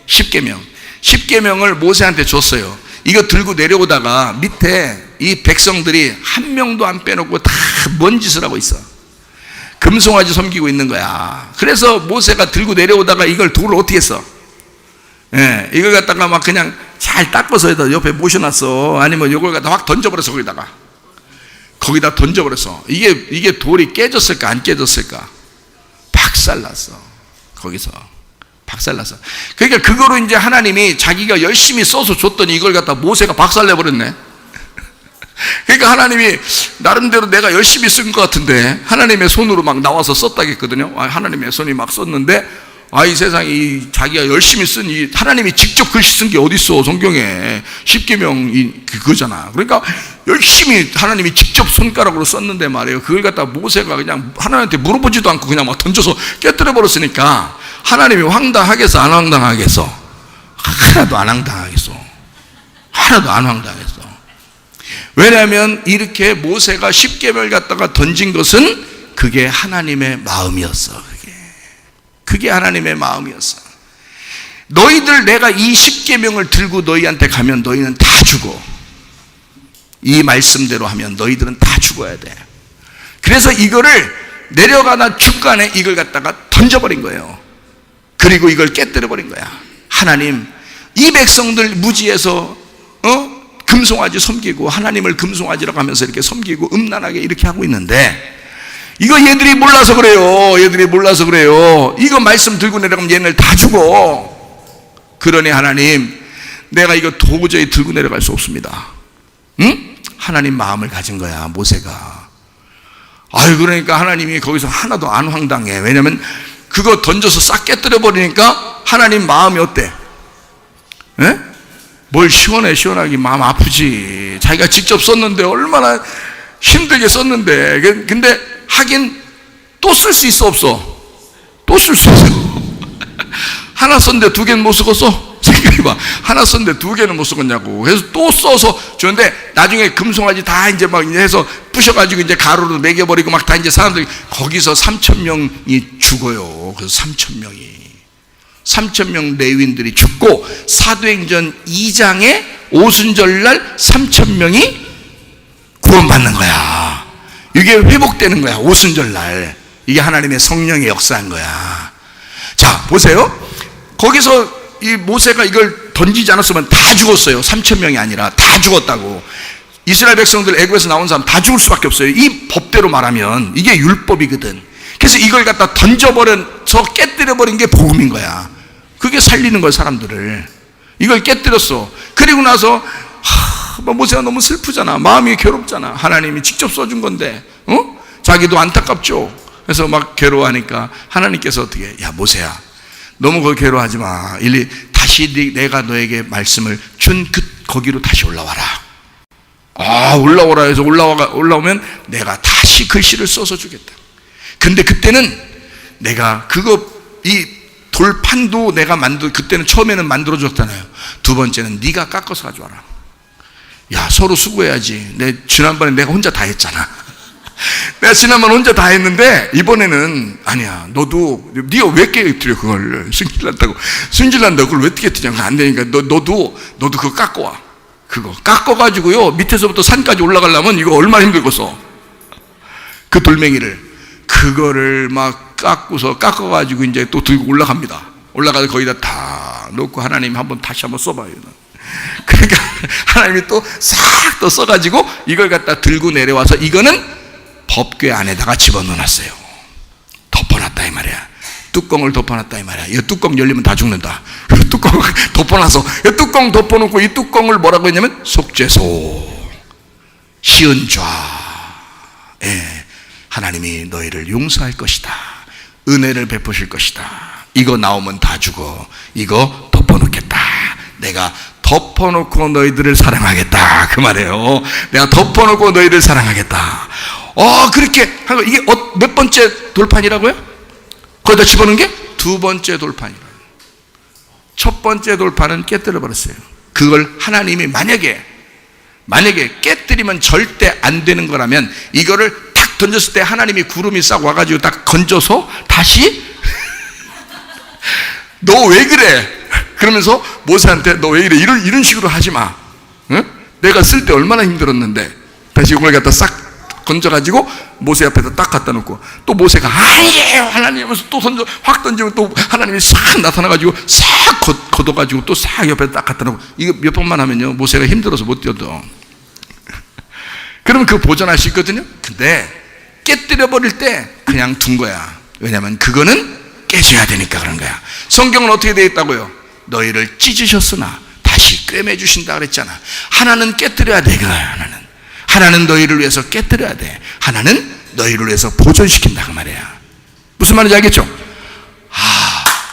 십계명. 십계명을 모세한테 줬어요. 이거 들고 내려오다가 밑에 이 백성들이 한 명도 안 빼놓고 다 뭔 짓을 하고 있어. 금송아지 섬기고 있는 거야. 그래서 모세가 들고 내려오다가 이걸 돌을 어떻게 했어? 이걸 갖다가 막 그냥 잘 닦아서 옆에 모셔놨어. 아니면 이걸 갖다 확 던져버렸어. 거기다 던져버렸어. 이게 돌이 깨졌을까 안 깨졌을까? 박살났어. 거기서 박살났어. 그러니까 그거로 이제 하나님이 자기가 열심히 써서 줬더니 이걸 갖다 모세가 박살내버렸네. 그러니까 하나님이 나름대로 내가 열심히 쓴 것 같은데 하나님의 손으로 막 나와서 썼다겠거든요. 하나님의 손이 막 썼는데, 이 세상에 자기가 열심히 쓴 이 하나님이 직접 글씨 쓴 게 어딨어. 성경에 십계명이 그거잖아. 그러니까 열심히 하나님이 직접 손가락으로 썼는데 말이에요, 그걸 갖다 모세가 그냥 하나님한테 물어보지도 않고 그냥 막 던져서 깨뜨려 버렸으니까 하나님이 황당하겠어 안 황당하겠어? 하나도 안 황당하겠어. 하나도 안 황당했어. 왜냐하면 이렇게 모세가 십계명을 갖다가 던진 것은 그게 하나님의 마음이었어. 그게 하나님의 마음이었어. 너희들, 내가 이 십계명을 들고 너희한테 가면 너희는 다 죽어. 이 말씀대로 하면 너희들은 다 죽어야 돼. 그래서 이거를 내려가다 중간에 이걸 갖다가 던져버린 거예요. 그리고 이걸 깨뜨려 버린 거야. 하나님, 이 백성들 무지해서 금송아지 섬기고 하나님을 금송아지라고 하면서 이렇게 섬기고 음란하게 이렇게 하고 있는데, 이거 얘들이 몰라서 그래요. 얘들이 몰라서 그래요. 이거 말씀 들고 내려가면 얘네를 다 죽어. 그러니 하나님, 내가 이거 도저히 들고 내려갈 수 없습니다. 응? 하나님 마음을 가진 거야, 모세가. 그러니까 하나님이 거기서 하나도 안 황당해. 왜냐면 그거 던져서 싹 깨뜨려 버리니까 하나님 마음이 어때? 뭘 시원하게 마음 아프지. 자기가 직접 썼는데 얼마나 힘들게 썼는데. 근데 하긴 또 쓸 수 있어 없어? 또 쓸 수 있어. 하나 썼는데 두 개는 못 쓰겠어? 생각해봐. 하나 썼는데 2개는 못 쓰겠냐고. 그래서 또 써서 주는데 나중에 금송아지 다 이제 막 이제 해서 부셔가지고 이제 가루로 매겨버리고 막 다 이제 사람들이 거기서 3,000명이 죽어요. 그래서 3,000명 레위인들이 죽고 사도행전 2장에 오순절날 3,000명이 구원받는 거야. 이게 회복되는 거야. 오순절날. 이게 하나님의 성령의 역사인 거야. 자, 보세요. 거기서 이 모세가 이걸 던지지 않았으면 다 죽었어요. 3,000명이 아니라 다 죽었다고. 이스라엘 백성들 애굽에서 나온 사람 다 죽을 수밖에 없어요. 이 법대로 말하면 이게 율법이거든. 그래서 이걸 갖다 던져버려서 깨뜨려버린 게 복음인 거야. 그게 살리는 거야, 사람들을. 이걸 깨뜨렸어. 그리고 나서 모세가 너무 슬프잖아. 마음이 괴롭잖아. 하나님이 직접 써준 건데, 자기도 안타깝죠. 그래서 막 괴로워하니까 하나님께서 어떻게 해? 야, 모세야, 너무 거기 괴로워하지 마. 다시 내가 너에게 말씀을 준 거기로 다시 올라와라. 올라오라 해서 올라오면 내가 다시 글씨를 써서 주겠다. 근데 그때는 내가 이 돌판도 내가 그때는 처음에는 만들어줬잖아요. 두 번째는 네가 깎아서 가져와라. 야, 서로 수고해야지. 지난번에 내가 혼자 다 했잖아. 내가 지난번 혼자 다 했는데 이번에는 아니야. 네가 왜 깨뜨려 그걸? 승질난다고 그걸 왜 깨뜨려? 안 되니까 너도 그거 깎고 와. 그거 깎아가지고요, 밑에서부터 산까지 올라가려면 이거 얼마나 힘들겠어. 그 돌멩이를 그거를 막 깎아가지고 이제 또 들고 올라갑니다. 올라가서 거기다 다 놓고 하나님 다시 한번 써봐요. 그러니까 하나님이 또 싹 또 써가지고 이걸 갖다 들고 내려와서 이거는 법궤 안에다가 집어넣어놨어요. 덮어놨다 이 말이야. 뚜껑을 덮어놨다 이 말이야. 이 뚜껑 열리면 다 죽는다. 이 뚜껑을 덮어놔서 이 뚜껑 덮어놓고 이 뚜껑을 뭐라고 했냐면 속죄소, 시은좌, 하나님이 너희를 용서할 것이다. 은혜를 베푸실 것이다. 이거 나오면 다 죽어. 이거 덮어놓겠다. 내가 덮어놓고 너희들을 사랑하겠다. 그 말이에요. 내가 덮어놓고 너희를 사랑하겠다. 그렇게 이게 몇 번째 돌판이라고요? 거기다 집어넣은 게 2번째 돌판이라고. 첫 번째 돌판은 깨뜨려버렸어요. 그걸 하나님이 만약에 깨뜨리면 절대 안 되는 거라면 이거를 탁 던졌을 때 하나님이 구름이 싹 와가지고 딱 건져서 다시 너 왜 그래? 그러면서 모세한테 너 왜 이래? 이런 식으로 하지 마. 응? 내가 쓸 때 얼마나 힘들었는데. 다시 이걸 갖다 싹 건져가지고 모세 앞에다 딱 갖다 놓고 또 모세가 아니에요 하나님 하면서 또 확 던지면 또 하나님이 싹 나타나가지고 싹 걷어가지고 또 싹 옆에 딱 갖다 놓고. 이거 몇 번만 하면요 모세가 힘들어서 못 뛰어도 그러면 그거 보존할 수 있거든요. 근데 깨뜨려 버릴 때 그냥 둔 거야. 왜냐하면 그거는 깨져야 되니까 그런 거야. 성경은 어떻게 되어 있다고요? 너희를 찢으셨으나 다시 꿰매 주신다 그랬잖아. 하나는 깨뜨려야 돼. 하나는 너희를 위해서 깨뜨려야 돼. 하나는 너희를 위해서 보존시킨다 그 말이야. 무슨 말인지 알겠죠?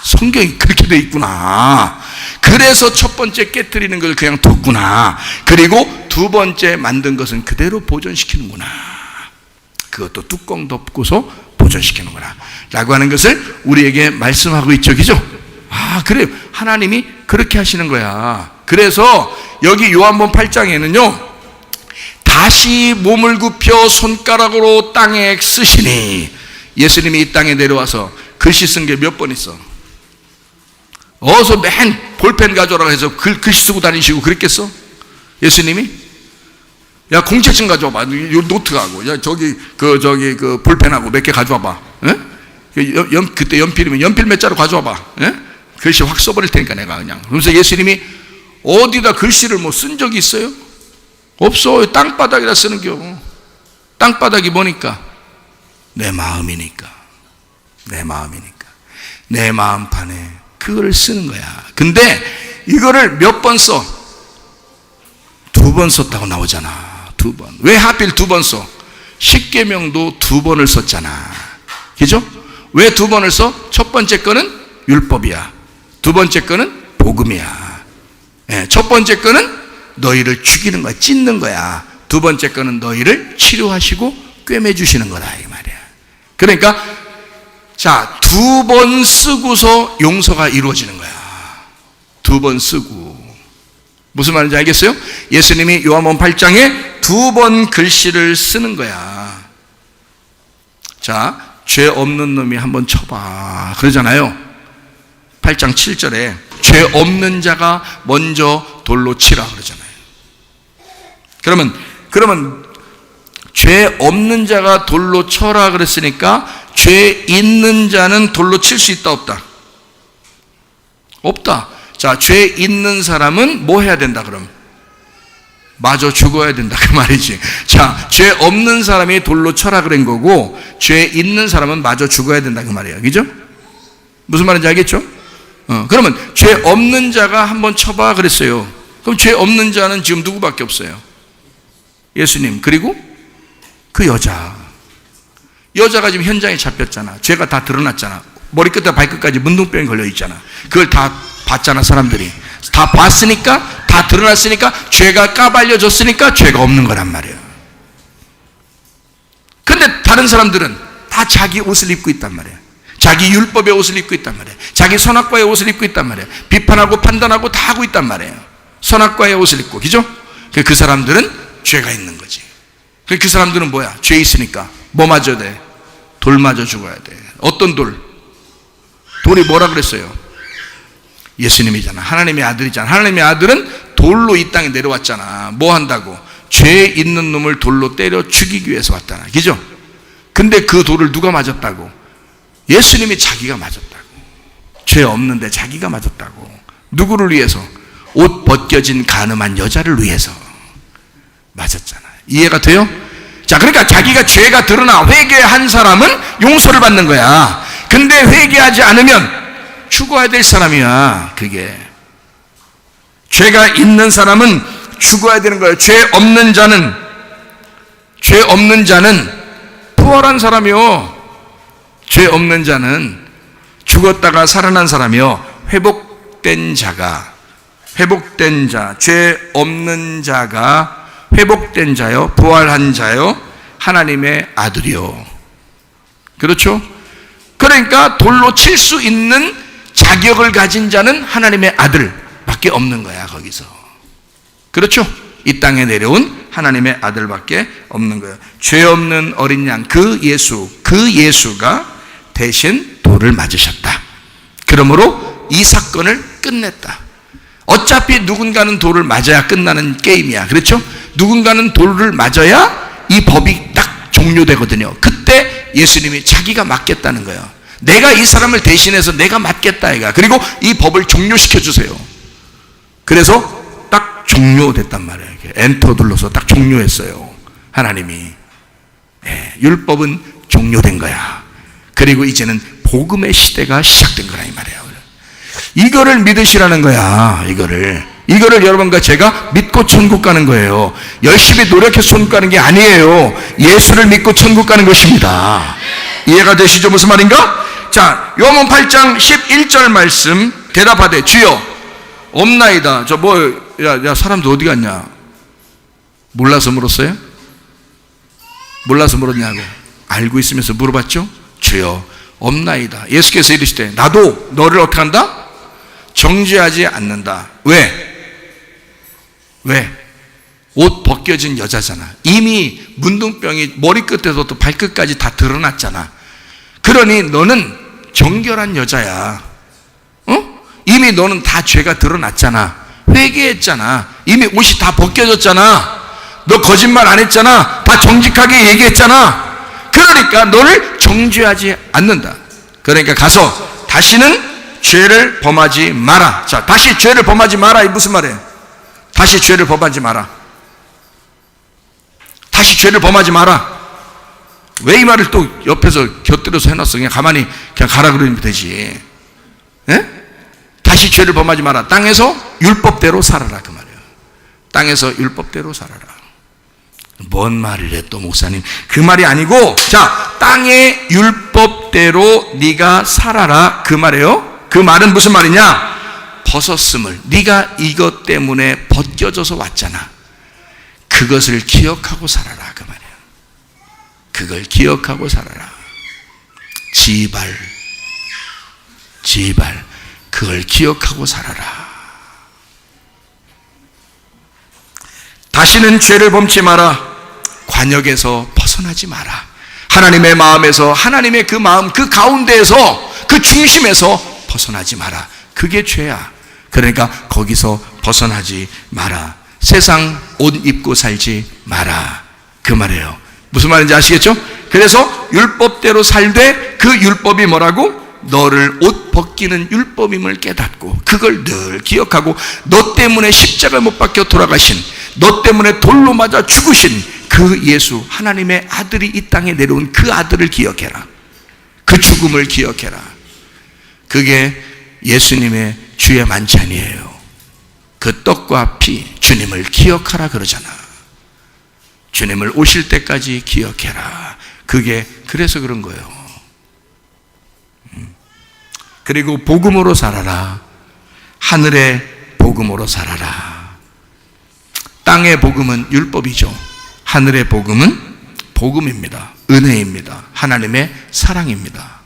성경이 그렇게 돼 있구나. 그래서 첫 번째 깨뜨리는 걸 그냥 뒀구나. 그리고 2번째 만든 것은 그대로 보존시키는구나. 그것도 뚜껑 덮고서 보존시키는구나 라고 하는 것을 우리에게 말씀하고 있죠. 그죠? 그래요. 하나님이 그렇게 하시는 거야. 그래서 여기 요한복음 8장에는요 다시 몸을 굽혀 손가락으로 땅에 쓰시니, 예수님이 이 땅에 내려와서 글씨 쓴 게 몇 번 있어? 어서 맨 볼펜 가져오라고 해서 글씨 쓰고 다니시고 그랬겠어? 예수님이? 야, 공책좀 가져와봐. 요 노트하고, 야, 그 볼펜하고 몇 개 가져와봐. 그때 연필이면 연필 몇 자루 가져와봐. 글씨 확 써버릴 테니까 내가 그냥. 그러면서 예수님이 어디다 글씨를 뭐 쓴 적이 있어요? 없어. 땅바닥에다 쓰는 겨. 땅바닥이 뭐니까? 내 마음이니까. 내 마음판에 그거를 쓰는 거야. 근데 이거를 몇 번 써? 2번 썼다고 나오잖아. 2번. 왜 하필 2번 써? 십계명도 2번을 썼잖아. 그죠? 왜 2번을 써? 첫 번째 거는 율법이야. 2번째 거는 복음이야. 첫 번째 거는 너희를 죽이는 거야, 찢는 거야. 2번째 거는 너희를 치료하시고 꿰매주시는 거다 이 말이야. 그러니까 자, 2번 쓰고서 용서가 이루어지는 거야. 2번 쓰고. 무슨 말인지 알겠어요? 예수님이 요한복음 8장에 2번 글씨를 쓰는 거야. 자, 죄 없는 놈이 한번 쳐봐 그러잖아요. 8장 7절에 죄 없는 자가 먼저 돌로 치라 그러잖아요. 그러면 죄 없는 자가 돌로 쳐라 그랬으니까 죄 있는 자는 돌로 칠 수 있다 없다? 없다. 자, 죄 있는 사람은 뭐 해야 된다 그럼? 마저 죽어야 된다 그 말이지. 자, 죄 없는 사람이 돌로 쳐라 그런 거고 죄 있는 사람은 마저 죽어야 된다 그 말이에요. 그죠? 무슨 말인지 알겠죠? 그러면 죄 없는 자가 한번 쳐봐 그랬어요. 그럼 죄 없는 자는 지금 누구밖에 없어요? 예수님 그리고 그 여자가 지금 현장에 잡혔잖아. 죄가 다 드러났잖아. 머리끝부터 발끝까지 문둥병이 걸려 있잖아. 그걸 다 봤잖아. 사람들이 다 봤으니까, 다 드러났으니까, 죄가 까발려졌으니까 죄가 없는 거란 말이에요. 근데 다른 사람들은 다 자기 옷을 입고 있단 말이에요. 자기 율법의 옷을 입고 있단 말이에요. 자기 선악과의 옷을 입고 있단 말이에요. 비판하고 판단하고 다 하고 있단 말이에요. 선악과의 옷을 입고. 그죠? 그 사람들은 죄가 있는 거지. 그 사람들은 뭐야? 죄 있으니까 뭐 맞아야 돼? 돌 맞아 죽어야 돼. 어떤 돌? 돌이 뭐라 그랬어요? 예수님이잖아. 하나님의 아들이잖아. 하나님의 아들은 돌로 이 땅에 내려왔잖아. 뭐 한다고? 죄 있는 놈을 돌로 때려 죽이기 위해서 왔잖아. 그죠? 근데 그 돌을 누가 맞았다고? 예수님이 자기가 맞았다고. 죄 없는데 자기가 맞았다고. 누구를 위해서? 옷 벗겨진 가늠한 여자를 위해서 맞았잖아. 이해가 돼요? 자, 그러니까 자기가 죄가 드러나 회개한 사람은 용서를 받는 거야. 근데 회개하지 않으면 죽어야 될 사람이야. 그게 죄가 있는 사람은 죽어야 되는 거예요. 죄 없는 자는 부활한 사람이요. 죄 없는 자는 죽었다가 살아난 사람이요. 회복된 자, 죄 없는 자가 회복된 자요, 부활한 자요, 하나님의 아들이요. 그렇죠? 그러니까 돌로 칠 수 있는 자격을 가진 자는 하나님의 아들밖에 없는 거야, 거기서. 그렇죠? 이 땅에 내려온 하나님의 아들밖에 없는 거예요. 죄 없는 어린 양, 그 예수가 대신 돌을 맞으셨다. 그러므로 이 사건을 끝냈다. 어차피 누군가는 돌을 맞아야 끝나는 게임이야. 그렇죠? 누군가는 돌을 맞아야 이 법이 딱 종료되거든요. 그때 예수님이 자기가 맞겠다는 거예요. 내가 이 사람을 대신해서 내가 맞겠다 이가. 그리고 이 법을 종료시켜 주세요. 그래서 딱 종료됐단 말이에요. 엔터 눌러서 딱 종료했어요. 하나님이. 네, 율법은 종료된 거야. 그리고 이제는 복음의 시대가 시작된 거라 이 말이에요. 이거를 믿으시라는 거야. 이거를 여러분과 제가 믿고 천국 가는 거예요. 열심히 노력해서 천국 가는 게 아니에요. 예수를 믿고 천국 가는 것입니다. 이해가 되시죠? 무슨 말인가? 자, 요한복음 8장 11절 말씀 대답하되 주여 없나이다. 야 사람들 어디 갔냐? 몰라서 물었어요? 몰라서 물었냐고. 알고 있으면서 물어봤죠? 주여 없나이다. 예수께서 이르시되 나도 너를 어떻게 한다? 정죄하지 않는다. 왜? 옷 벗겨진 여자잖아. 이미 문둥병이 머리끝에서부터 발끝까지 다 드러났잖아. 그러니 너는 정결한 여자야. 이미 너는 다 죄가 드러났잖아. 회개했잖아. 이미 옷이 다 벗겨졌잖아. 너 거짓말 안 했잖아. 다 정직하게 얘기했잖아. 그러니까 너를 정죄하지 않는다. 그러니까 가서 다시는 죄를 범하지 마라. 자, 다시 죄를 범하지 마라. 이 무슨 말이에요? 다시 죄를 범하지 마라. 다시 죄를 범하지 마라. 왜 이 말을 또 옆에서 곁들여서 해놨어? 그냥 가만히 그냥 가라 그러면 되지. 예? 다시 죄를 범하지 마라. 땅에서 율법대로 살아라 그 말이에요. 땅에서 율법대로 살아라. 뭔 말이래 또 목사님? 그 말이 아니고, 자, 땅의 율법대로 네가 살아라 그 말이에요. 그 말은 무슨 말이냐? 벗었음을, 네가 이것 때문에 벗겨져서 왔잖아. 그것을 기억하고 살아라 그 말이에요. 그걸 기억하고 살아라. 지발 그걸 기억하고 살아라. 다시는 죄를 범치 마라. 관역에서 벗어나지 마라. 하나님의 마음에서, 하나님의 그 마음 그 가운데에서, 그 중심에서 벗어나지 마라. 그게 죄야. 그러니까 거기서 벗어나지 마라. 세상 옷 입고 살지 마라. 그 말이에요. 무슨 말인지 아시겠죠? 그래서 율법대로 살되 그 율법이 뭐라고? 너를 옷 벗기는 율법임을 깨닫고 그걸 늘 기억하고 너 때문에 십자가 못 박혀 돌아가신, 너 때문에 돌로 맞아 죽으신 그 예수, 하나님의 아들이 이 땅에 내려온 그 아들을 기억해라. 그 죽음을 기억해라. 그게 예수님의 주의 만찬이에요. 그 떡과 피, 주님을 기억하라 그러잖아. 주님을 오실 때까지 기억해라. 그게 그래서 그런 거예요. 그리고 복음으로 살아라. 하늘의 복음으로 살아라. 땅의 복음은 율법이죠. 하늘의 복음은 복음입니다. 은혜입니다. 하나님의 사랑입니다.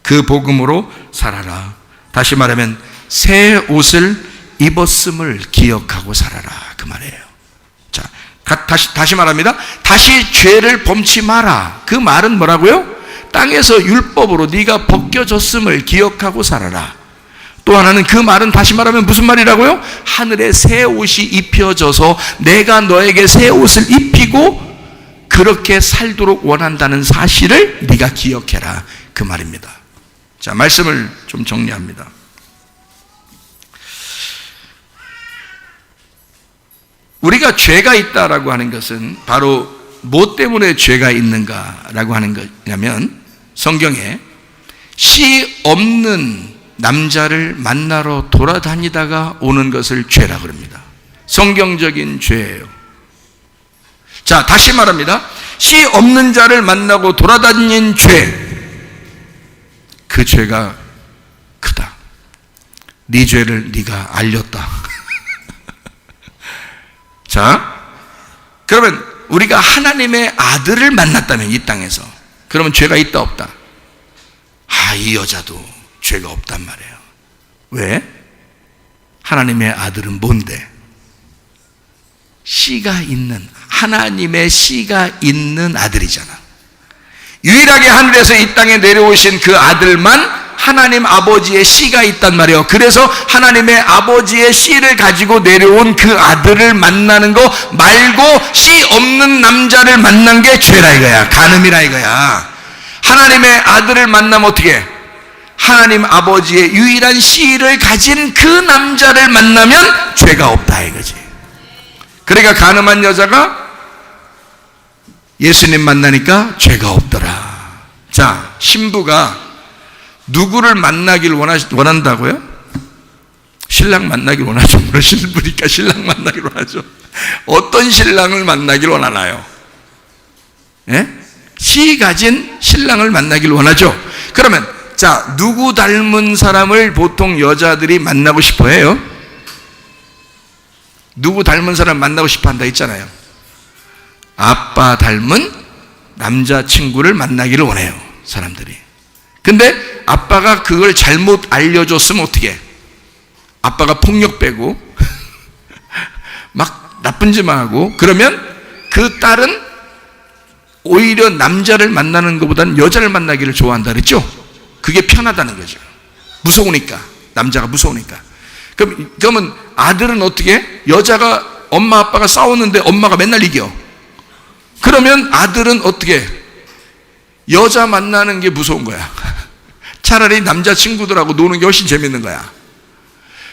그 복음으로 살아라. 다시 말하면 새 옷을 입었음을 기억하고 살아라. 그 말이에요. 자, 다시 말합니다. 다시 죄를 범치 마라. 그 말은 뭐라고요? 땅에서 율법으로 네가 벗겨졌음을 기억하고 살아라. 또 하나는 그 말은 다시 말하면 무슨 말이라고요? 하늘에 새 옷이 입혀져서 내가 너에게 새 옷을 입히고 그렇게 살도록 원한다는 사실을 네가 기억해라. 그 말입니다. 자, 말씀을 좀 정리합니다. 우리가 죄가 있다라고 하는 것은 바로 뭐 때문에 죄가 있는가라고 하는 거냐면 성경에 씨 없는 남자를 만나러 돌아다니다가 오는 것을 죄라 그럽니다. 성경적인 죄예요. 자, 다시 말합니다. 씨 없는 자를 만나고 돌아다니는 죄, 그 죄가 크다. 네 죄를 네가 알렸다. 자, 그러면 우리가 하나님의 아들을 만났다면 이 땅에서, 그러면 죄가 있다 없다? 이 여자도 죄가 없단 말이에요. 왜? 하나님의 아들은 뭔데? 씨가 있는, 하나님의 씨가 있는 아들이잖아. 유일하게 하늘에서 이 땅에 내려오신 그 아들만 하나님 아버지의 씨가 있단 말이에요. 그래서 하나님의 아버지의 씨를 가지고 내려온 그 아들을 만나는 거 말고 씨 없는 남자를 만난 게 죄라 이거야. 간음이라 이거야. 하나님의 아들을 만나면 어떻게 해? 하나님 아버지의 유일한 씨를 가진 그 남자를 만나면 죄가 없다 이거지. 그러니까 간음한 여자가 예수님 만나니까 죄가 없더라. 자, 신부가 누구를 만나길 원한다고요? 신랑 만나길 원하죠. 신부니까 신랑 만나길 원하죠. 어떤 신랑을 만나길 원하나요? 예? 씨 가진 신랑을 만나길 원하죠. 그러면 자, 누구 닮은 사람을 보통 여자들이 만나고 싶어 해요? 누구 닮은 사람 만나고 싶어 한다 했잖아요. 아빠 닮은 남자친구를 만나기를 원해요, 사람들이. 근데 아빠가 그걸 잘못 알려줬으면 어떻게 해? 아빠가 폭력 빼고 막 나쁜 짓만 하고 그러면 그 딸은 오히려 남자를 만나는 것보다는 여자를 만나기를 좋아한다 그랬죠? 그게 편하다는 거죠. 무서우니까. 남자가 무서우니까. 그러면 아들은 어떻게 해? 여자가 엄마 아빠가 싸우는데 엄마가 맨날 이겨. 그러면 아들은 어떻게 해? 여자 만나는 게 무서운 거야. 차라리 남자친구들하고 노는 게 훨씬 재밌는 거야.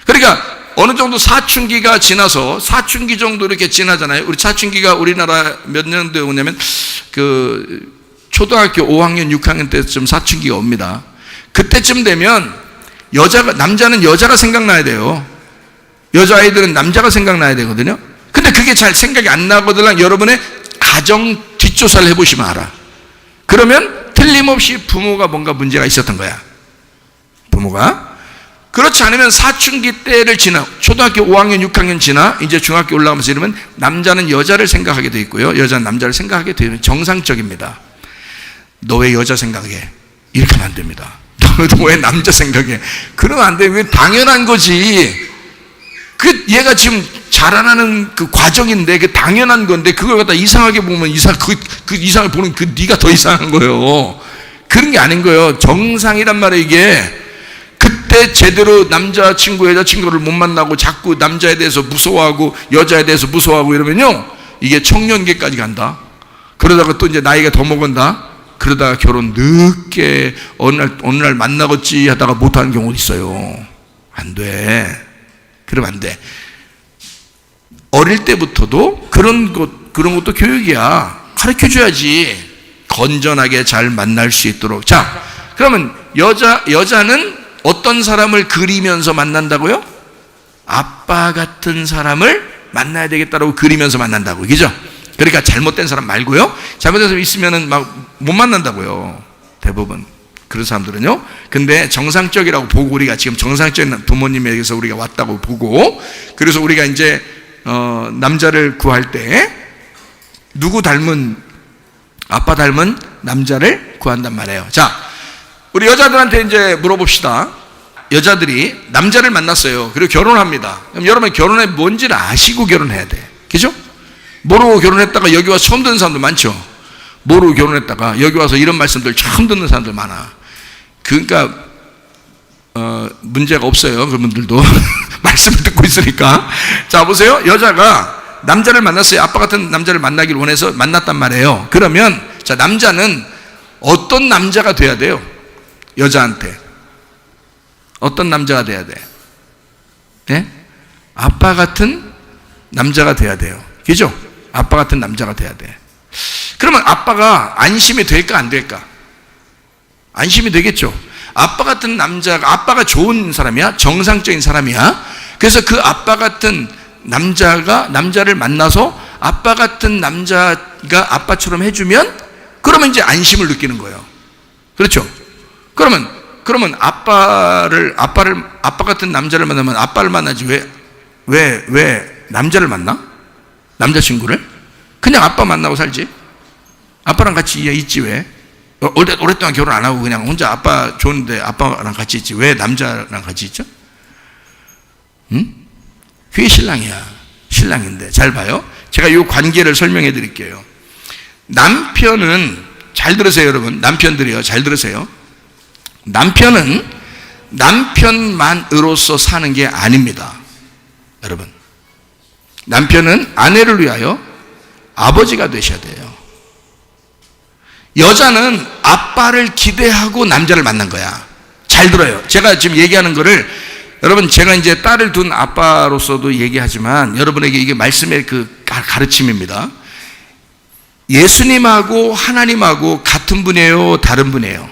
그러니까 어느 정도 사춘기가 지나서, 사춘기 정도 이렇게 지나잖아요. 우리 사춘기가 우리나라 몇 년도에 오냐면 그 초등학교 5학년 6학년 때쯤 사춘기가 옵니다. 그때쯤 되면 남자는 여자가 생각나야 돼요. 여자아이들은 남자가 생각나야 되거든요. 근데 그게 잘 생각이 안 나거든. 여러분의 가정 뒷조사를 해보시면 알아. 그러면 틀림없이 부모가 뭔가 문제가 있었던 거야. 부모가. 그렇지 않으면 사춘기 때를 지나 초등학교 5학년 6학년 지나 이제 중학교 올라가면서 이러면 남자는 여자를 생각하게 돼 있고요, 여자는 남자를 생각하게 되면 정상적입니다. 너 왜 여자 생각해? 이렇게 하면 안 됩니다. 너 왜 남자 생각해? 그러면 안 돼. 왜 당연한 거지. 얘가 지금 자라나는 그 과정인데, 그 당연한 건데, 그걸 갖다 이상하게 보면 이상하게 보는 네가 더 이상한 거예요. 그런 게 아닌 거예요. 정상이란 말이에요, 이게. 그때 제대로 남자친구, 여자친구를 못 만나고 자꾸 남자에 대해서 무서워하고 여자에 대해서 무서워하고 이러면요, 이게 청년기까지 간다. 그러다가 또 이제 나이가 더 먹은다. 그러다가 결혼 늦게 어느 날 만나겠지 하다가 못하는 경우도 있어요. 안 돼. 그러면 안 돼. 어릴 때부터도 그런 것도 교육이야. 가르쳐줘야지. 건전하게 잘 만날 수 있도록. 자, 그러면 여자는 어떤 사람을 그리면서 만난다고요? 아빠 같은 사람을 만나야 되겠다라고 그리면서 만난다고. 그죠? 그러니까 잘못된 사람 말고요. 잘못된 사람 있으면은 막 못 만난다고요. 대부분. 그런 사람들은요. 근데 정상적이라고 보고, 우리가 지금 정상적인 부모님에게서 우리가 왔다고 보고, 그래서 우리가 이제 남자를 구할 때 누구 닮은, 아빠 닮은 남자를 구한단 말이에요. 자, 우리 여자들한테 이제 물어봅시다. 여자들이 남자를 만났어요. 그리고 결혼합니다. 그럼 여러분, 결혼에 뭔지를 아시고 결혼해야 돼. 그죠? 모르고 결혼했다가 여기 와서 처음 듣는 사람들 많죠? 모르고 결혼했다가 여기 와서 이런 말씀들 처음 듣는 사람들 많아. 그러니까 문제가 없어요. 그분들도 말씀을 듣고 있으니까. 자, 보세요. 여자가 남자를 만났어요. 아빠 같은 남자를 만나길 원해서 만났단 말이에요. 그러면 자, 남자는 어떤 남자가 돼야 돼요? 여자한테 어떤 남자가 돼야 돼? 네? 아빠 같은 남자가 돼야 돼요. 그죠? 아빠 같은 남자가 돼야 돼. 그러면 아빠가 안심이 될까 안 될까? 안심이 되겠죠. 아빠 같은 남자가, 아빠가 좋은 사람이야? 정상적인 사람이야? 그래서 그 아빠 같은 남자를 만나서 아빠 같은 남자가 아빠처럼 해주면, 그러면 이제 안심을 느끼는 거예요. 그렇죠? 그러면 아빠 같은 남자를 만나면 아빠를 만나지 왜 남자를 만나? 남자친구를? 그냥 아빠 만나고 살지. 아빠랑 같이 있지 왜? 오랫동안 결혼 안 하고 그냥 혼자 아빠 좋은데 아빠랑 같이 있지. 왜 남자랑 같이 있죠? 응? 그게 신랑이야. 신랑인데. 잘 봐요. 제가 이 관계를 설명해 드릴게요. 남편은, 잘 들으세요 여러분. 남편들이요. 잘 들으세요. 남편은 남편만으로서 사는 게 아닙니다. 여러분. 남편은 아내를 위하여 아버지가 되셔야 돼요. 여자는 아빠를 기대하고 남자를 만난 거야. 잘 들어요. 제가 지금 얘기하는 거를, 여러분, 제가 이제 딸을 둔 아빠로서도 얘기하지만 여러분에게 이게 말씀의 그 가르침입니다. 예수님하고 하나님하고 같은 분이에요? 다른 분이에요?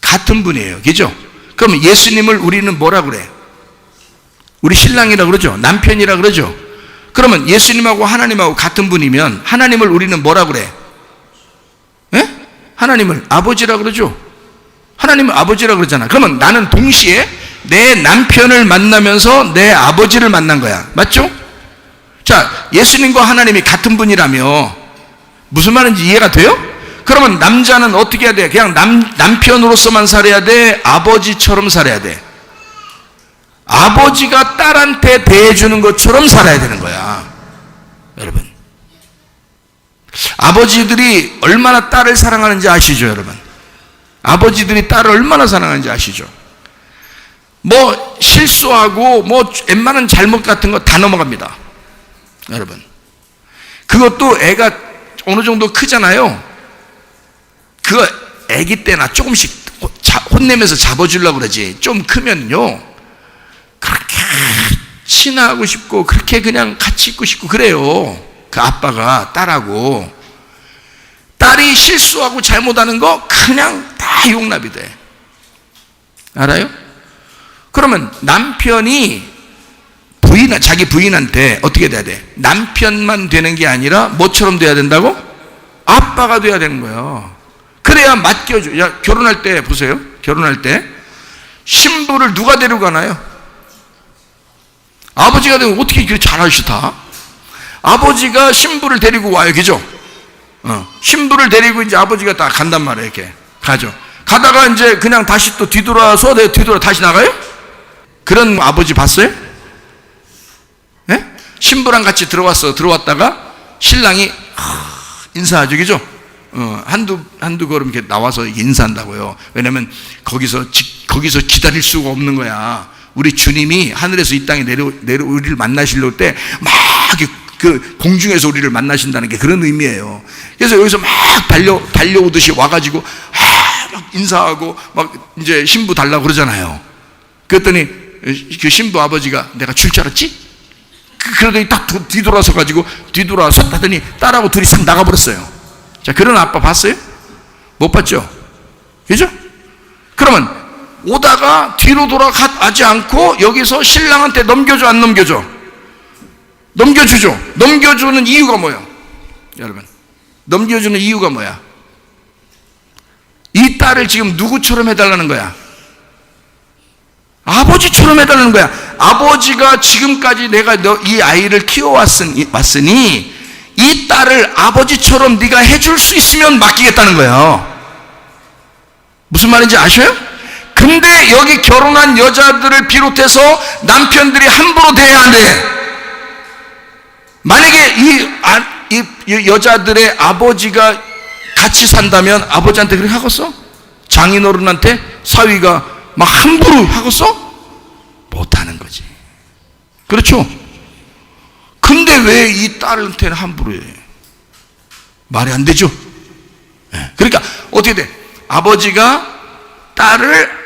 같은 분이에요. 그죠? 그럼 예수님을 우리는 뭐라 그래? 우리 신랑이라 그러죠? 남편이라 그러죠? 그러면 예수님하고 하나님하고 같은 분이면 하나님을 우리는 뭐라 그래? 예? 하나님을 아버지라 그러죠? 하나님은 아버지라 그러잖아. 그러면 나는 동시에 내 남편을 만나면서 내 아버지를 만난 거야. 맞죠? 자, 예수님과 하나님이 같은 분이라며 무슨 말인지 이해가 돼요? 그러면 남자는 어떻게 해야 돼? 그냥 남편으로서만 살아야 돼? 아버지처럼 살아야 돼? 아버지가 딸한테 대해주는 것처럼 살아야 되는 거야. 여러분, 아버지들이 얼마나 딸을 사랑하는지 아시죠? 여러분, 아버지들이 딸을 얼마나 사랑하는지 아시죠? 뭐 실수하고 뭐 웬만한 잘못 같은 거 다 넘어갑니다. 여러분, 그것도 애가 어느 정도 크잖아요. 그거 애기 때나 조금씩 혼내면서 잡아주려고 그러지. 좀 크면요 그렇게 친하고 싶고 그렇게 그냥 같이 있고 싶고 그래요. 그 아빠가 딸하고. 딸이 실수하고 잘못하는 거 그냥 다 용납이 돼. 알아요? 그러면 남편이 자기 부인한테 어떻게 돼야 돼? 남편만 되는 게 아니라 뭐처럼 돼야 된다고? 아빠가 돼야 되는 거예요. 그래야 맡겨줘. 야, 결혼할 때 보세요. 결혼할 때 신부를 누가 데리고 가나요? 아버지가 되면 어떻게 그렇게 잘하시다? 아버지가 신부를 데리고 와요. 그죠? 신부를 데리고 이제 아버지가 다 간단 말이에요. 이렇게 가죠. 가다가 이제 그냥 다시 또 뒤돌아서 다시 나가요? 그런 아버지 봤어요? 신부랑 같이 들어왔다가 신랑이 인사하죠, 그죠? 한두 걸음 이렇게 나와서 인사한다고요. 왜냐면 거기서 기다릴 수가 없는 거야. 우리 주님이 하늘에서 이 땅에 우리를 만나시려고 때 막 그 공중에서 우리를 만나신다는 게 그런 의미예요. 그래서 여기서 막 달려오듯이 와가지고 막 인사하고 막 이제 신부 달라고 그러잖아요. 그랬더니 그 신부 아버지가 내가 줄 줄 알았지? 그러더니 딱 뒤돌아서 하더니 딸하고 둘이 싹 나가버렸어요. 자, 그런 아빠 봤어요? 못 봤죠? 그죠? 그러면 오다가 뒤로 돌아가지 않고 여기서 신랑한테 넘겨줘, 안 넘겨줘? 넘겨주죠. 넘겨주는 이유가 뭐예요? 여러분, 넘겨주는 이유가 뭐야? 이 딸을 지금 누구처럼 해달라는 거야? 아버지처럼 해달라는 거야. 아버지가 지금까지 내가 이 아이를 키워왔으니 이 딸을 아버지처럼 네가 해줄 수 있으면 맡기겠다는 거예요. 무슨 말인지 아셔요? 근데 여기 결혼한 여자들을 비롯해서 남편들이 함부로 대해야 안 돼. 만약에 이 여자들의 아버지가 같이 산다면 아버지한테 그렇게 하겠어? 장인어른한테 사위가 막 함부로 하겠어? 못하는 거지. 그렇죠? 근데 왜 이 딸한테는 함부로 해? 말이 안 되죠? 그러니까 어떻게 돼? 아버지가 딸을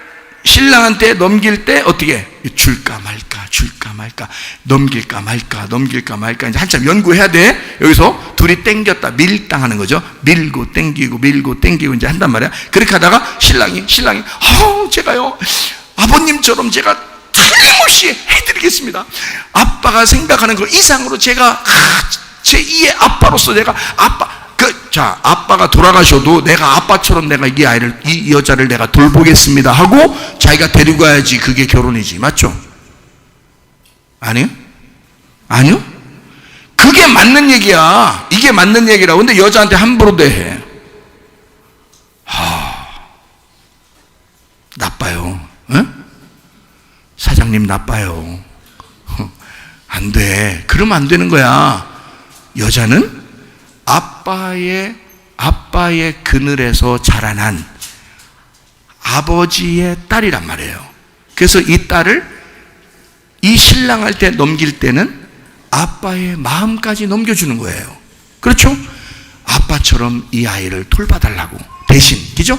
신랑한테 넘길 때 어떻게 해? 줄까 말까, 넘길까 말까 이제 한참 연구해야 돼. 여기서 둘이 땡겼다 밀당하는 거죠. 밀고 땡기고 이제 한단 말이야. 그렇게 하다가 신랑이 제가요 아버님처럼 제가 틀림없이 해드리겠습니다. 아빠가 생각하는 것 이상으로 제가 제2의 아빠로서 내가 아빠가 돌아가셔도 내가 아빠처럼 내가 이 여자를 내가 돌보겠습니다 하고 자기가 데리고 가야지. 그게 결혼이지. 맞죠? 아니요? 그게 맞는 얘기야. 이게 맞는 얘기라고. 근데 여자한테 함부로 대해. 나빠요. 사장님 나빠요. 안 돼. 그러면 안 되는 거야. 여자는 아빠의 그늘에서 자라난 아버지의 딸이란 말이에요. 그래서 이 딸을 이 신랑한테 넘길 때는 아빠의 마음까지 넘겨주는 거예요. 그렇죠? 아빠처럼 이 아이를 돌봐달라고 대신, 그죠?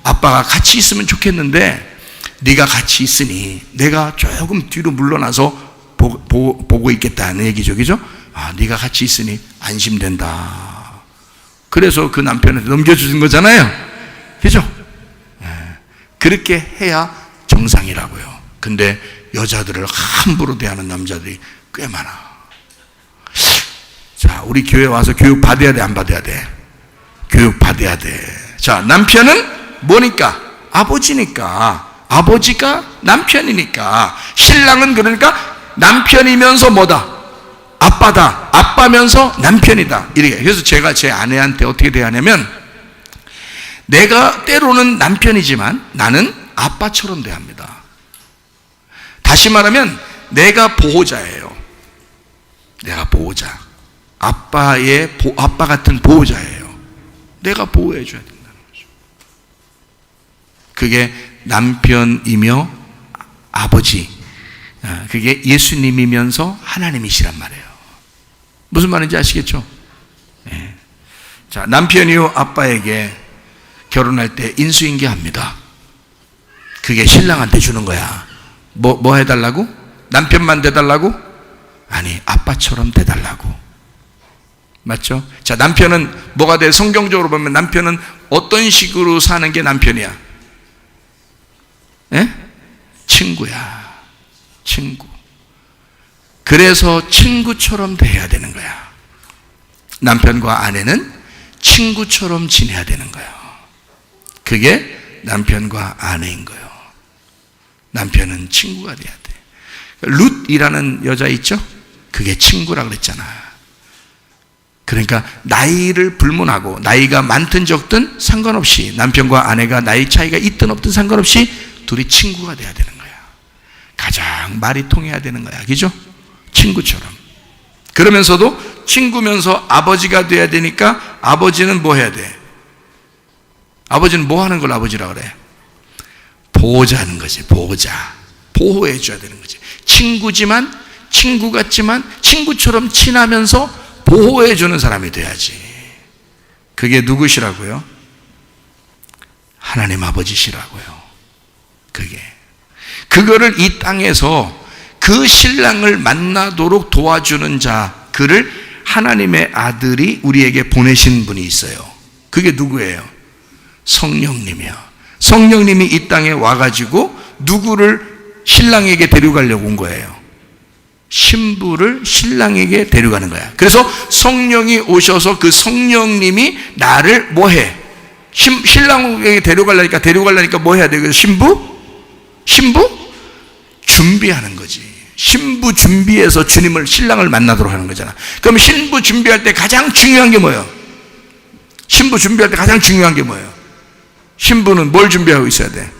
아빠가 같이 있으면 좋겠는데 네가 같이 있으니 내가 조금 뒤로 물러나서 보고 있겠다는 얘기죠. 그죠? 네가 같이 있으니 안심된다. 그래서 그 남편한테 넘겨주는 거잖아요. 그죠? 그렇게 해야 정상이라고요. 근데 여자들을 함부로 대하는 남자들이 꽤 많아. 자, 우리 교회 와서 교육 받아야 돼, 안 받아야 돼? 교육 받아야 돼. 자, 남편은 뭐니까? 아버지니까. 아버지가 남편이니까. 신랑은 그러니까 남편이면서 뭐다? 아빠다. 아빠면서 남편이다. 이렇게. 그래서 제가 제 아내한테 어떻게 대하냐면, 내가 때로는 남편이지만 나는 아빠처럼 대합니다. 다시 말하면 내가 보호자예요. 내가 보호자. 아빠 같은 보호자예요. 내가 보호해 줘야 된다는 거죠. 그게 남편이며 아버지, 그게 예수님이면서 하나님이시란 말이에요. 무슨 말인지 아시겠죠? 네. 자, 남편이요 아빠에게 결혼할 때 인수인계합니다. 그게 신랑한테 주는 거야. 뭐 해달라고? 남편만 돼달라고? 아니, 아빠처럼 돼달라고. 맞죠? 자, 남편은 뭐가 돼? 성경적으로 보면 남편은 어떤 식으로 사는 게 남편이야? 예? 친구야. 친구. 그래서 친구처럼 대해야 되는 거야. 남편과 아내는 친구처럼 지내야 되는 거예요. 그게 남편과 아내인 거예요. 남편은 친구가 돼야 돼. 룻이라는 여자 있죠? 그게 친구라 그랬잖아. 그러니까 나이를 불문하고 나이가 많든 적든 상관없이, 남편과 아내가 나이 차이가 있든 없든 상관없이 둘이 친구가 돼야 되는 거야. 가장 말이 통해야 되는 거야. 그죠? 친구처럼. 그러면서도 친구면서 아버지가 돼야 되니까 아버지는 뭐 해야 돼? 아버지는 뭐 하는 걸 아버지라 그래? 보호자하는 거지. 보호자. 보호해 줘야 되는 거지. 친구지만, 친구 같지만 친구처럼 친하면서 보호해 주는 사람이 돼야지. 그게 누구시라고요? 하나님 아버지시라고요. 그거를 이 땅에서 그 신랑을 만나도록 도와주는 자, 그를 하나님의 아들이 우리에게 보내신 분이 있어요. 그게 누구예요? 성령님이요. 성령님이 이 땅에 와가지고 누구를 신랑에게 데려가려고 온 거예요? 신부를 신랑에게 데려가는 거야. 그래서 성령이 오셔서 그 성령님이 나를 뭐해? 신랑에게 데려가려니까 뭐 해야 돼? 신부? 준비하는 거지. 신부 준비해서 주님을, 신랑을 만나도록 하는 거잖아. 그럼 신부 준비할 때 가장 중요한 게 뭐예요? 신부 준비할 때 가장 중요한 게 뭐예요? 신부는 뭘 준비하고 있어야 돼?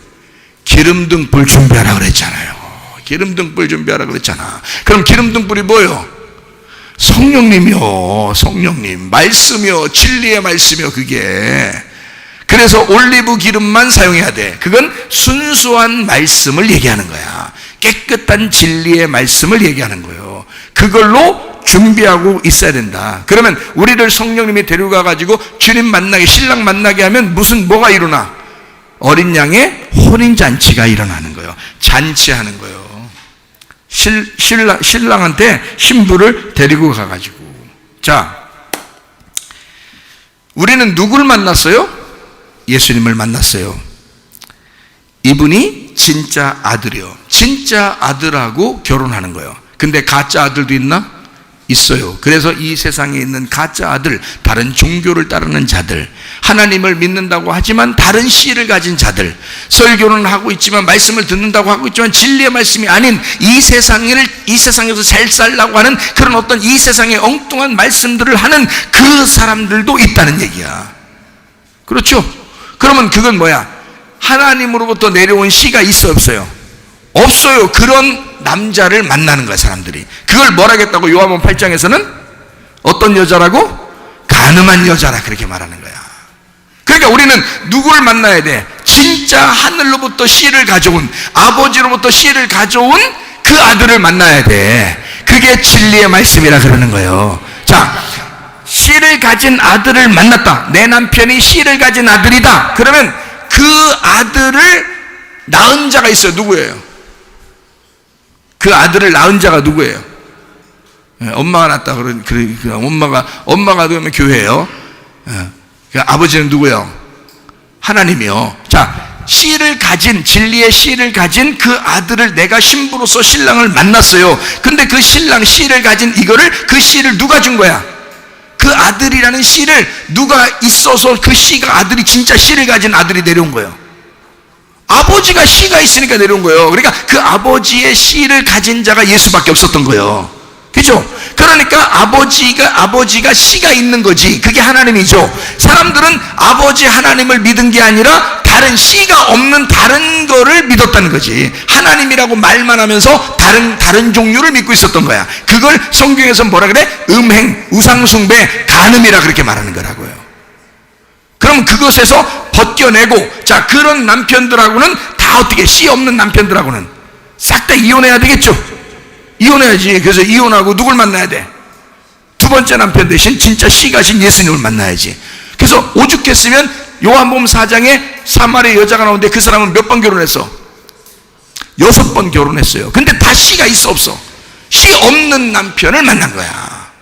기름등 불 준비하라 그랬잖아요. 기름등 불 준비하라 그랬잖아. 그럼 기름등 불이 뭐예요? 성령님이요. 성령님. 말씀이요. 진리의 말씀이요. 그게. 그래서 올리브 기름만 사용해야 돼. 그건 순수한 말씀을 얘기하는 거야. 깨끗한 진리의 말씀을 얘기하는 거예요. 그걸로 준비하고 있어야 된다. 그러면 우리를 성령님이 데려가 가지고 주님 만나게, 신랑 만나게 하면 뭐가 일어나? 어린 양의 혼인잔치가 일어나는 거예요. 잔치하는 거예요. 신랑한테 신부를 데리고 가가지고. 자, 우리는 누구를 만났어요? 예수님을 만났어요. 이분이 진짜 아들이요. 진짜 아들하고 결혼하는 거예요. 근데 가짜 아들도 있나? 있어요. 그래서 이 세상에 있는 가짜 아들, 다른 종교를 따르는 자들, 하나님을 믿는다고 하지만 다른 씨를 가진 자들, 설교는 하고 있지만, 말씀을 듣는다고 하고 있지만 진리의 말씀이 아닌 이 세상에서 잘 살라고 하는 그런 어떤 이 세상의 엉뚱한 말씀들을 하는 그 사람들도 있다는 얘기야. 그렇죠? 그러면 그건 뭐야? 하나님으로부터 내려온 씨가 있어, 없어요? 없어요. 그런 남자를 만나는 거야, 사람들이. 그걸 뭐라겠다고? 요한복음 8장에서는 어떤 여자라고? 간음한 여자라, 그렇게 말하는 거야. 그러니까 우리는 누구를 만나야 돼? 진짜 하늘로부터 씨를 가져온, 아버지로부터 씨를 가져온 그 아들을 만나야 돼. 그게 진리의 말씀이라 그러는 거예요. 자, 씨를 가진 아들을 만났다. 내 남편이 씨를 가진 아들이다. 그러면 그 아들을 낳은 자가 있어요. 누구예요? 그 아들을 낳은 자가 누구예요? 엄마가 낳았다. 엄마가 그러면 교회예요. 아버지는 누구예요? 하나님이요. 자, 씨를 가진, 진리의 씨를 가진 그 아들을 내가 신부로서 신랑을 만났어요. 근데 그 신랑 씨를 가진 그 씨를 누가 준 거야? 그 아들이라는 씨를 누가 있어서 그 씨가 아들이 진짜 씨를 가진 아들이 내려온 거예요. 아버지가 씨가 있으니까 내려온 거예요. 그러니까 그 아버지의 씨를 가진 자가 예수밖에 없었던 거예요. 그죠? 그러니까 아버지가 씨가 있는 거지. 그게 하나님이죠. 사람들은 아버지 하나님을 믿은 게 아니라 다른 씨가 없는 다른 거를 믿었다는 거지. 하나님이라고 말만 하면서 다른 종류를 믿고 있었던 거야. 그걸 성경에서 뭐라 그래? 음행, 우상숭배, 간음이라 그렇게 말하는 거라고요. 그럼 그것에서 벗겨내고, 자, 그런 남편들하고는 다 어떻게, 씨 없는 남편들하고는 싹 다 이혼해야 되겠죠? 이혼해야지. 그래서 이혼하고 누굴 만나야 돼? 두 번째 남편 대신 진짜 씨 가신 예수님을 만나야지. 그래서 오죽했으면 요한복음 4장에 사마리아 여자가 나오는데 그 사람은 몇 번 결혼했어? 6번 결혼했어요. 근데 다 씨가 있어, 없어? 씨 없는 남편을 만난 거야.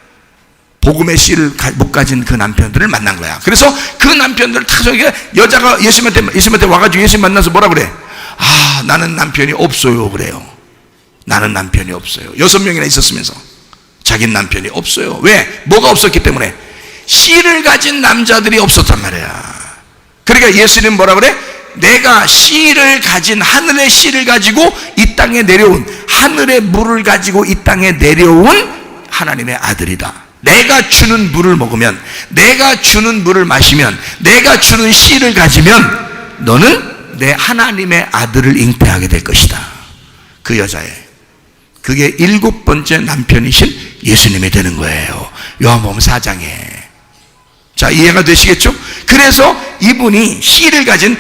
복음의 씨를 못 가진 그 남편들을 만난 거야. 그래서 그 남편들 다 여자가 예수님한테 와가지고 예수님 만나서 뭐라 그래? 아, 나는 남편이 없어요. 그래요. 나는 남편이 없어요. 6명이나 있었으면서 자기는 남편이 없어요. 왜? 뭐가 없었기 때문에? 씨를 가진 남자들이 없었단 말이야. 그러니까 예수님 뭐라 그래? 내가 씨를 가진, 하늘의 씨를 가지고 이 땅에 내려온, 하늘의 물을 가지고 이 땅에 내려온 하나님의 아들이다. 내가 주는 물을 먹으면, 내가 주는 물을 마시면, 내가 주는 씨를 가지면 너는 내 하나님의 아들을 잉태하게 될 것이다. 그 여자의. 그게 7번째 남편이신 예수님이 되는 거예요. 요한복음 4장에. 자, 이해가 되시겠죠? 그래서 이분이 씨를 가진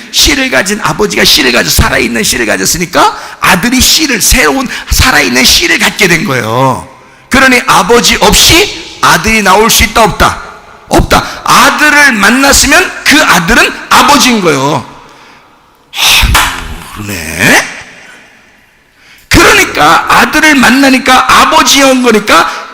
아버지가 씨를 가져 살아있는 씨를 가졌으니까 아들이 새로운 살아있는 씨를 갖게 된 거예요. 그러니 아버지 없이 아들이 나올 수 있다 없다? 없다. 아들을 만났으면 그 아들은 아버지인 거예요. 그러네. 그러니까 아들을 만나니까 아버지인 거니까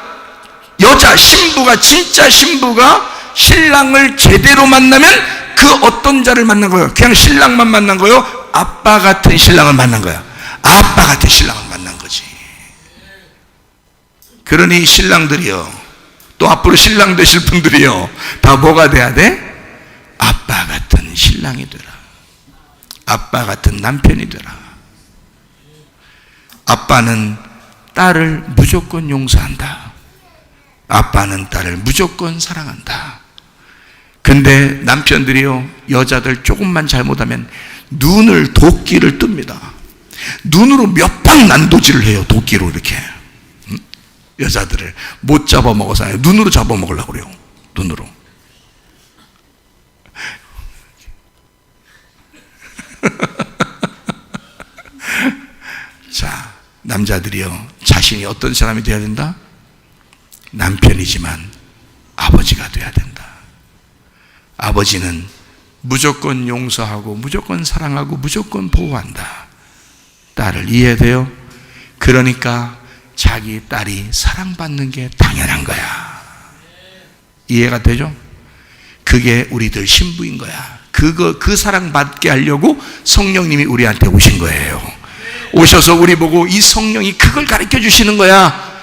진짜 신부가 신랑을 제대로 만나면 그 어떤 자를 만난 거예요? 그냥 신랑만 만난 거예요? 아빠 같은 신랑을 만난 거야. 아빠 같은 신랑을 만난 거지. 그러니 신랑들이요, 또 앞으로 신랑 되실 분들이요, 다 뭐가 돼야 돼? 아빠 같은 신랑이 되라. 아빠 같은 남편이 되라. 아빠는 딸을 무조건 용서한다. 아빠는 딸을 무조건 사랑한다. 근데 남편들이요, 여자들 조금만 잘못하면 눈을 도끼를 뜹니다. 눈으로 몇 방 난도질을 해요. 도끼로 이렇게. 여자들을 못 잡아먹어서 눈으로 잡아먹으려고 그래요. 눈으로. 자, 남자들이요, 자신이 어떤 사람이 되어야 된다? 남편이지만 아버지가 되어야 된다. 아버지는 무조건 용서하고 무조건 사랑하고 무조건 보호한다. 딸을 이해돼요? 그러니까 자기 딸이 사랑받는 게 당연한 거야. 이해가 되죠? 그게 우리들 신부인 거야. 그 사랑받게 하려고 성령님이 우리한테 오신 거예요. 오셔서 우리 보고 이 성령이 그걸 가르쳐 주시는 거야.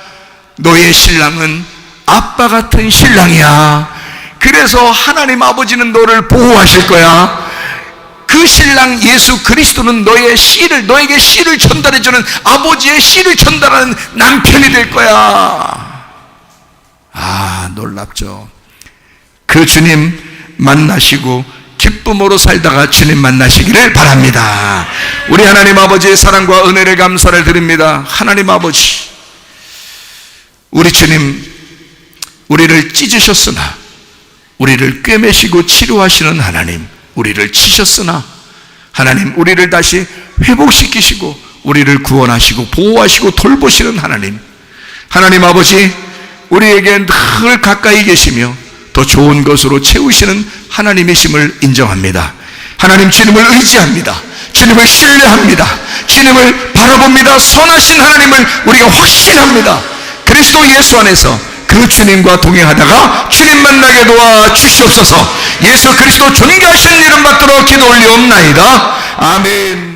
너의 신랑은 아빠 같은 신랑이야. 그래서 하나님 아버지는 너를 보호하실 거야. 그 신랑 예수 그리스도는 너에게 씨를 전달해주는, 아버지의 씨를 전달하는 남편이 될 거야. 놀랍죠? 그 주님 만나시고 기쁨으로 살다가 주님 만나시기를 바랍니다. 우리 하나님 아버지의 사랑과 은혜를 감사를 드립니다. 하나님 아버지, 우리 주님, 우리를 찢으셨으나, 우리를 꿰매시고 치료하시는 하나님, 우리를 치셨으나 하나님, 우리를 다시 회복시키시고 우리를 구원하시고 보호하시고 돌보시는 하나님, 하나님 아버지, 우리에게 늘 가까이 계시며 더 좋은 것으로 채우시는 하나님이심을 인정합니다. 하나님, 주님을 의지합니다. 주님을 신뢰합니다. 주님을 바라봅니다. 선하신 하나님을 우리가 확신합니다. 그리스도 예수 안에서 그 주님과 동행하다가 주님 만나게 도와 주시옵소서. 예수 그리스도 존귀하신 이름 받들어 기도 올리옵나이다. 아멘.